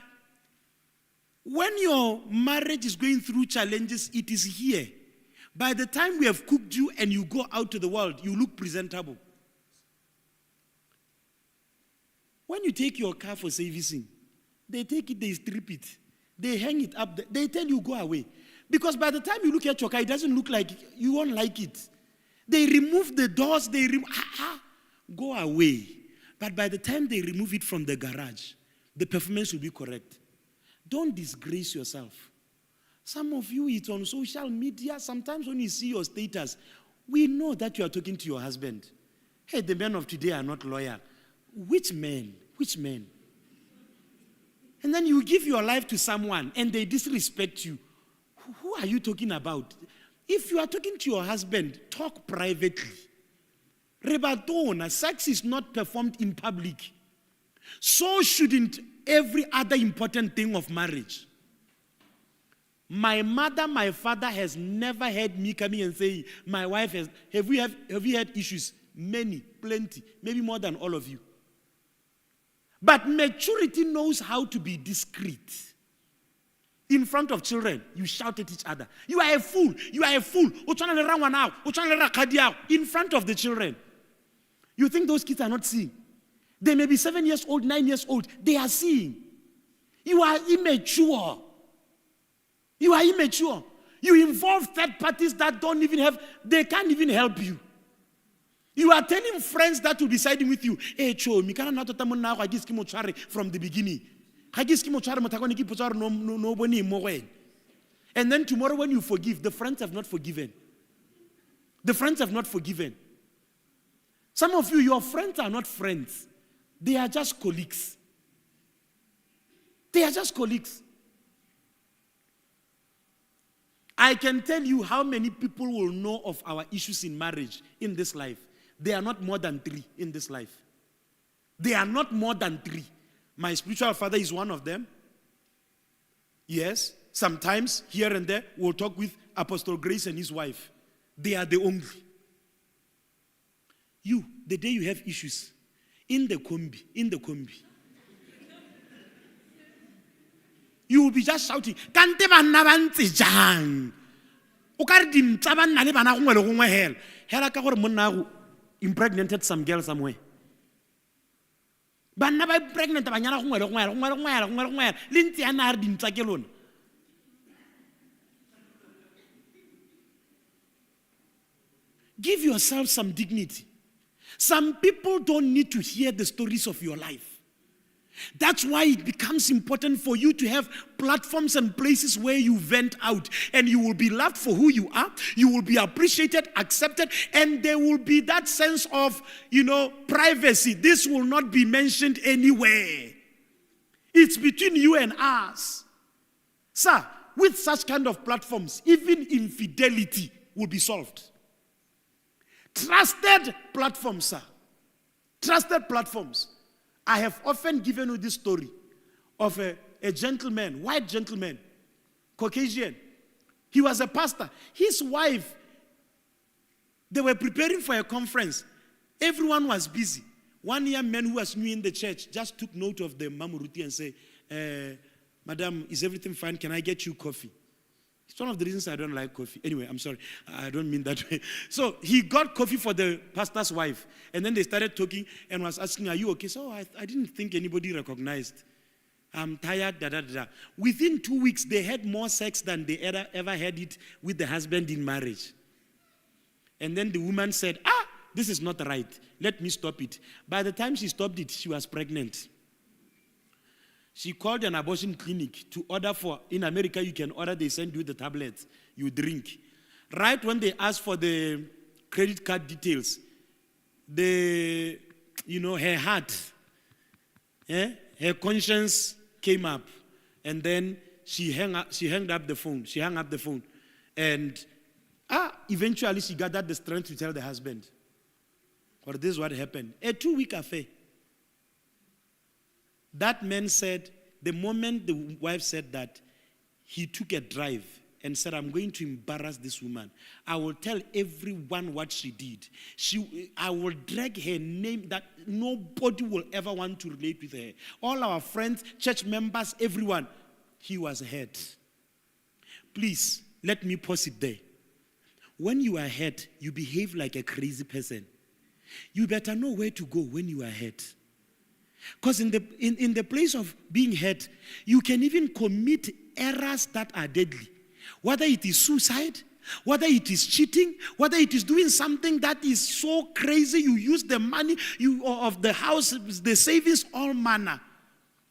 A: when your marriage is going through challenges, it is here. By the time we have cooked you and you go out to the world, you look presentable. When you take your car for servicing, they take it, they strip it, they hang it up, they tell you go away. Because by the time you look at your car, it doesn't look like, you won't like it. They remove the doors, go away. But by the time they remove it from the garage, the performance will be correct. Don't disgrace yourself. Some of you, it's on social media. Sometimes when you see your status, we know that you are talking to your husband. Hey, the men of today are not loyal. Which men? Which men? And then you give your life to someone and they disrespect you. Who are you talking about? If you are talking to your husband, talk privately. Rebatona, sex is not performed in public. So shouldn't every other important thing of marriage. My mother, my father has never heard me coming and say, my wife has, have we had issues? Many, plenty, maybe more than all of you. But maturity knows how to be discreet. In front of children, you shout at each other. You are a fool. You are a fool. In front of the children. You think those kids are not seeing? They may be 7 years old, 9 years old. They are seeing. You are immature. You are immature. You involve third parties that they can't even help you. You are telling friends that will be siding with you, hey, Cho, me can't not from the beginning. And then tomorrow when you forgive, the friends have not forgiven. The friends have not forgiven. Some of you, your friends are not friends. They are just colleagues. They are just colleagues. I can tell you how many people will know of our issues in marriage in this life. They are not more than 3 in this life. They are not more than 3. My spiritual father is one of them. Yes, sometimes here and there we'll talk with Apostle Grace and his wife. They are the only. You, the day you have issues, in the combi, you will be just shouting, Kante banna bantse jang. O ka re dintsa banna le bana gongwe le gongwe hela. Hela ka gore monna go impregnated some girl somewhere. Banna ba pregnant ba nyana gongwe le gongwe le ntse ana re dintsa ke lona. Give yourself some dignity. Some people don't need to hear the stories of your life. That's why it becomes important for you to have platforms and places where you vent out, and you will be loved for who you are. You will be appreciated, accepted, and there will be that sense of, privacy. This will not be mentioned anywhere. It's between you and us. Sir, with such kind of platforms, even infidelity will be solved. Trusted platforms, sir. Trusted platforms. I have often given you this story of a gentleman, white gentleman, Caucasian. He was a pastor. His wife, they were preparing for a conference. Everyone was busy. One young man who was new in the church just took note of the Mamuruti and said, Madam, is everything fine? Can I get you coffee? It's one of the reasons I don't like coffee. Anyway, I'm sorry. I don't mean that way. So he got coffee for the pastor's wife. And then they started talking and was asking, are you okay? So I didn't think anybody recognized. I'm tired, da. Within 2 weeks, they had more sex than they ever had it with the husband in marriage. And then the woman said, this is not right. Let me stop it. By the time she stopped it, she was pregnant. She called an abortion clinic to order for, in America you can order, they send you the tablets, you drink. Right when they asked for the credit card details, her heart, her conscience came up. And then she hung up the phone. And eventually she gathered the strength to tell the husband. Or this is what happened. A 2-week affair. That man said, the moment the wife said that, he took a drive and said, I'm going to embarrass this woman. I will tell everyone what she did. I will drag her name that nobody will ever want to relate with her. All our friends, church members, everyone. He was hurt. Please, let me pause it there. When you are hurt, you behave like a crazy person. You better know where to go when you are hurt. Because in the place of being hurt, you can even commit errors that are deadly. Whether it is suicide, whether it is cheating, whether it is doing something that is so crazy, you use the money of the house, the savings, all manner.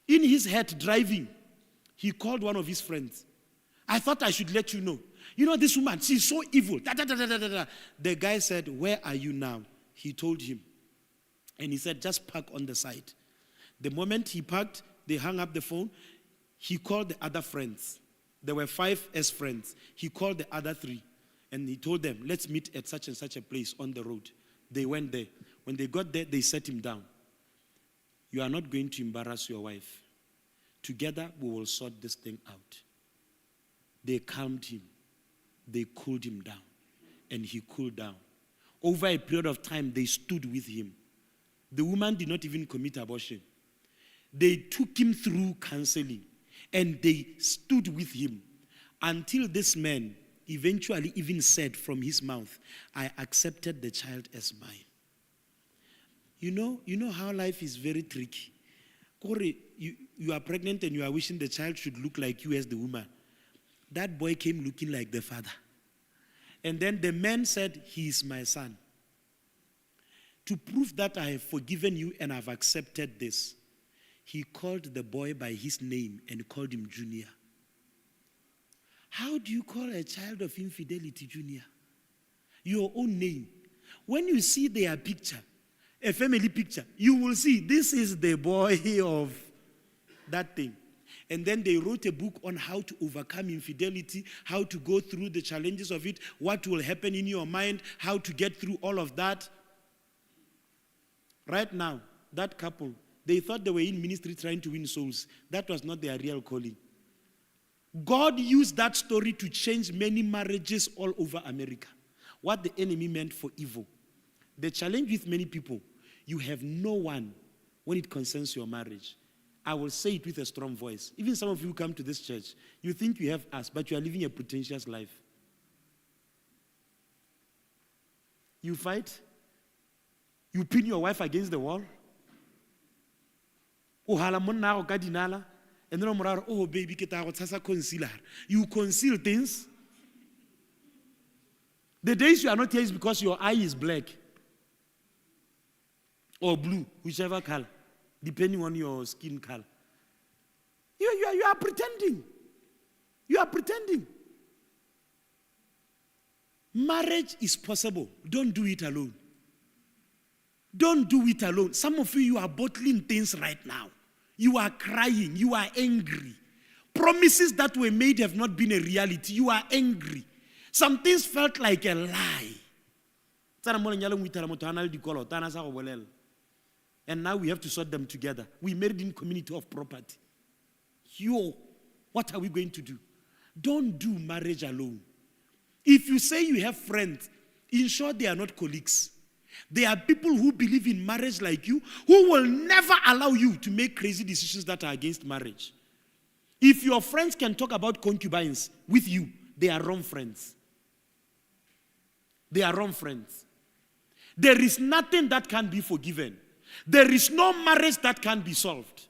A: In his head driving, he called one of his friends. I thought I should let you know. This woman, she's so evil. The guy said, where are you now? He told him. And he said, just park on the side. The moment he parked, they hung up the phone. He called the other friends. There were 5 friends. He called the other 3. And he told them, let's meet at such and such a place on the road. They went there. When they got there, they set him down. You are not going to embarrass your wife. Together, we will sort this thing out. They calmed him. They cooled him down. And he cooled down. Over a period of time, they stood with him. The woman did not even commit abortion. They took him through counseling and they stood with him until this man eventually even said from his mouth, I accepted the child as mine. You know how life is very tricky. Corey, you are pregnant and you are wishing the child should look like you as the woman. That boy came looking like the father. And then the man said, he is my son. To prove that I have forgiven you and I've accepted this, he called the boy by his name and called him Junior. How do you call a child of infidelity Junior? Your own name. When you see their picture, a family picture, you will see this is the boy of that thing. And then they wrote a book on how to overcome infidelity, how to go through the challenges of it, what will happen in your mind, how to get through all of that. Right now, that couple, they thought they were in ministry trying to win souls. That was not their real calling. God used that story to change many marriages all over America. What the enemy meant for evil. The challenge with many people, you have no one when it concerns your marriage. I will say it with a strong voice. Even some of you who come to this church, you think you have us, but you are living a pretentious life. You fight. You pin your wife against the wall. And then oh baby, concealer. You conceal things. The days you are not here is because your eye is black or blue, whichever color, depending on your skin color. You are pretending. You are pretending. Marriage is possible. Don't do it alone. Don't do it alone. Some of you are bottling things right now. You are crying. You are angry. Promises that were made have not been a reality. You are angry. Some things felt like a lie. And now we have to sort them together. We married in community of property. What are we going to do? Don't do marriage alone. If you say you have friends, ensure they are not colleagues. They are people who believe in marriage like you, who will never allow you to make crazy decisions that are against marriage. If your friends can talk about concubines with you, they are wrong friends. They are wrong friends. There is nothing that can be forgiven. There is no marriage that can be solved.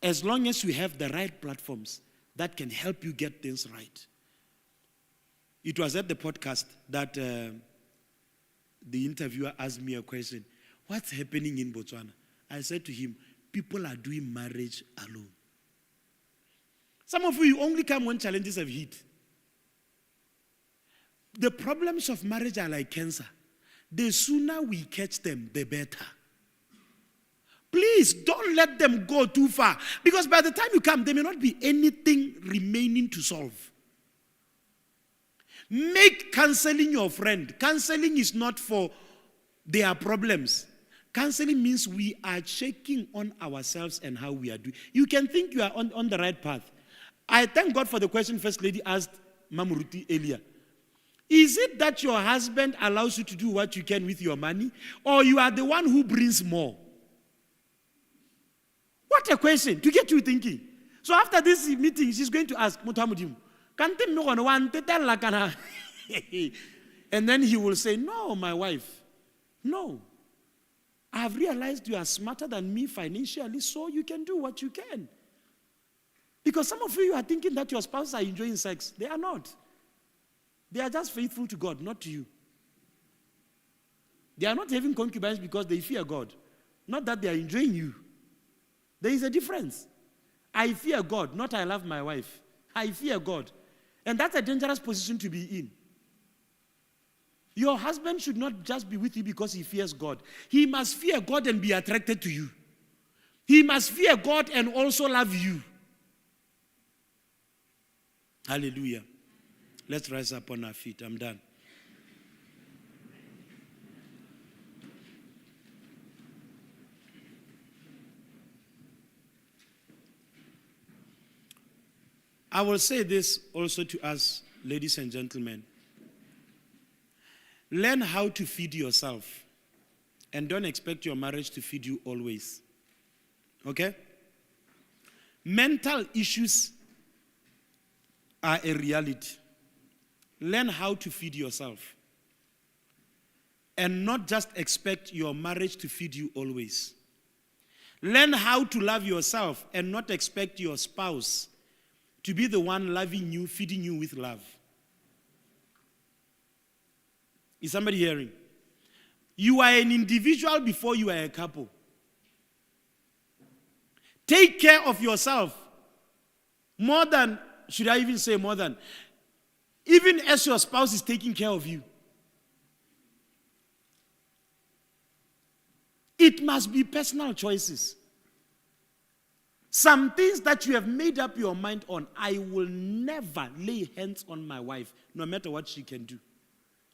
A: As long as you have the right platforms that can help you get things right. It was at the podcast that the interviewer asked me a question. What's happening in Botswana? I said to him, people are doing marriage alone. Some of you only come when challenges have hit. The problems of marriage are like cancer. The sooner we catch them, the better. Please don't let them go too far. Because by the time you come, there may not be anything remaining to solve. Make counseling your friend. Counseling is not for their problems. Counseling means we are checking on ourselves and how we are doing. You can think you are on the right path. I thank God for the question First Lady asked Mamuruti earlier. Is it that your husband allows you to do what you can with your money, or you are the one who brings more? What a question to get you thinking. So after this meeting, she's going to ask Mutamudim, and then he will say, no, my wife, no. I have realized you are smarter than me financially, so you can do what you can. Because some of you are thinking that your spouses are enjoying sex. They are not. They are just faithful to God, not to you. They are not having concubines because they fear God. Not that they are enjoying you. There is a difference. I fear God, not I love my wife. I fear God. And that's a dangerous position to be in. Your husband should not just be with you because he fears God. He must fear God and be attracted to you. He must fear God and also love you. Hallelujah. Let's rise up on our feet. I'm done. I will say this also to us, ladies and gentlemen. Learn how to feed yourself. And don't expect your marriage to feed you always. Okay? Mental issues are a reality. Learn how to feed yourself. And not just expect your marriage to feed you always. Learn how to love yourself and not expect your spouse to be the one loving you, feeding you with love. Is somebody hearing? You are an individual before you are a couple. Take care of yourself more than, should I even say more than, even as your spouse is taking care of you. It must be personal choices. Some things that you have made up your mind on, I will never lay hands on my wife, no matter what she can do.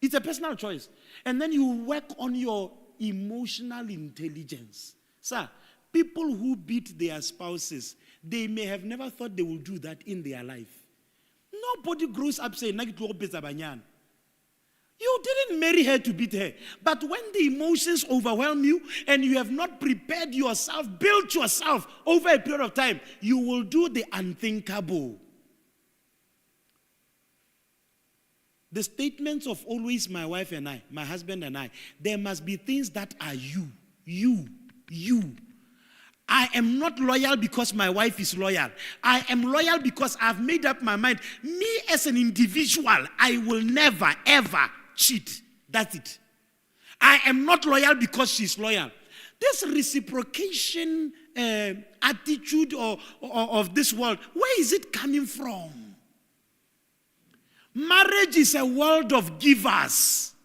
A: It's a personal choice. And then you work on your emotional intelligence. Sir, people who beat their spouses, they may have never thought they would do that in their life. Nobody grows up saying, you didn't marry her to beat her. But when the emotions overwhelm you and you have not prepared yourself, built yourself over a period of time, you will do the unthinkable. The statements of always my wife and I, my husband and I, there must be things that are you. I am not loyal because my wife is loyal. I am loyal because I've made up my mind. Me as an individual, I will never, ever cheat. That's it. I am not loyal because she's loyal. This reciprocation attitude of this world, where is it coming from? Marriage is a world of givers.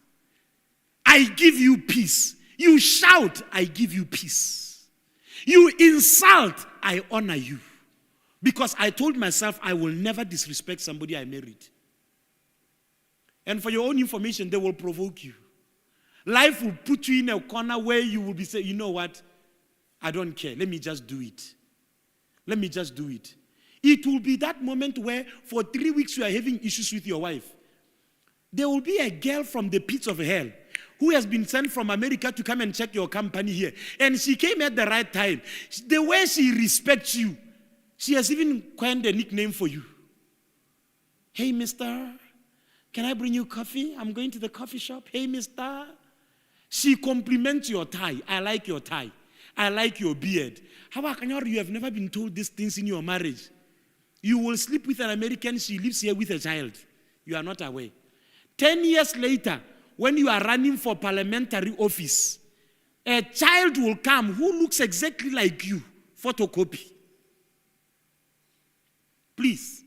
A: I give you peace. You shout, I give you peace. You insult, I honor you. Because I told myself I will never disrespect somebody I married. And for your own information, they will provoke you. Life will put you in a corner where you will be saying, you know what? I don't care. Let me just do it. Let me just do it. It will be that moment where for 3 weeks you are having issues with your wife. There will be a girl from the pits of hell who has been sent from America to come and check your company here. And she came at the right time. The way she respects you, she has even coined a nickname for you. Hey, mister, can I bring you coffee? I'm going to the coffee shop. Hey, mister. She compliments your tie. I like your tie. I like your beard. How about you have never been told these things in your marriage? You will sleep with an American, she lives here with a child. You are not aware. 10 years later, when you are running for parliamentary office, a child will come who looks exactly like you, photocopy. Please,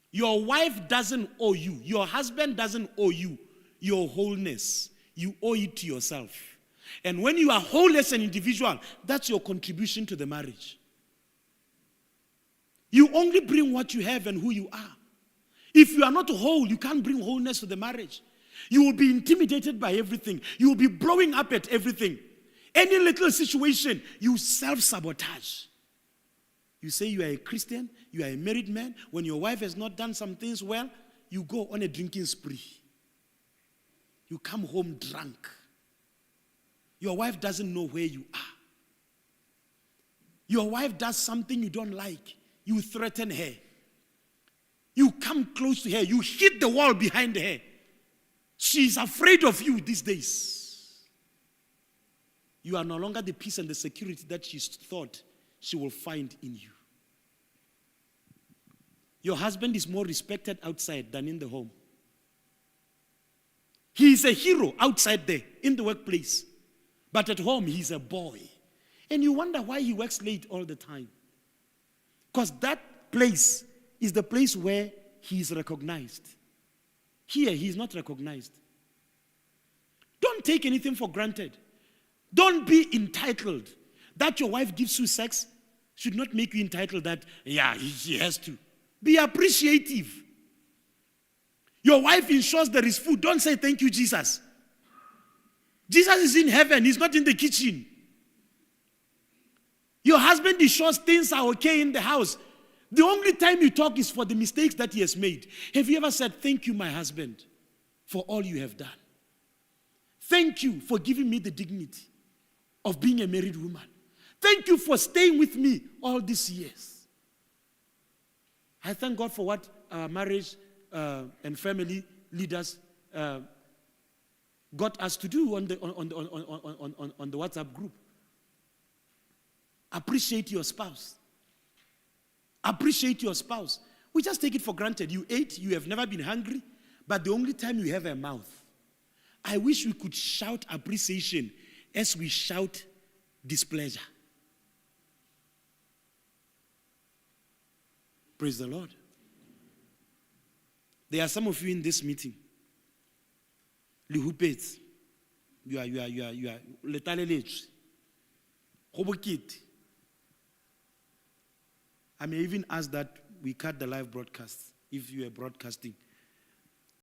A: your wife doesn't owe you, your husband doesn't owe you your wholeness. You owe it to yourself. And when you are whole as an individual, that's your contribution to the marriage. You only bring what you have and who you are. If you are not whole, you can't bring wholeness to the marriage. You will be intimidated by everything. You will be blowing up at everything. Any little situation, you self-sabotage. You say you are a Christian, you are a married man. When your wife has not done some things well, you go on a drinking spree. You come home drunk. Your wife doesn't know where you are. Your wife does something you don't like. You threaten her. You come close to her. You hit the wall behind her. She's afraid of you these days. You are no longer the peace and the security that she thought she will find in you. Your husband is more respected outside than in the home. He is a hero outside there, in the workplace. But at home, he's a boy. And you wonder why he works late all the time. Because that place is the place where he is recognized. Here, he is not recognized. Don't take anything for granted. Don't be entitled. That your wife gives you sex should not make you entitled that, yeah, she has to. Be appreciative. Your wife ensures there is food. Don't say, thank you, Jesus. Jesus is in heaven. He's not in the kitchen. Your husband ensures things are okay in the house. The only time you talk is for the mistakes that he has made. Have you ever said, thank you, my husband, for all you have done? Thank you for giving me the dignity of being a married woman. Thank you for staying with me all these years. I thank God for what our marriage and family leaders got us to do on the WhatsApp group. Appreciate your spouse. Appreciate your spouse. We just take it for granted. You ate, you have never been hungry, but the only time you have a mouth. I wish we could shout appreciation as we shout displeasure. Praise the Lord. There are some of you in this meeting. You are letaleletswe. Go bokete. I may even ask that we cut the live broadcast if you are broadcasting.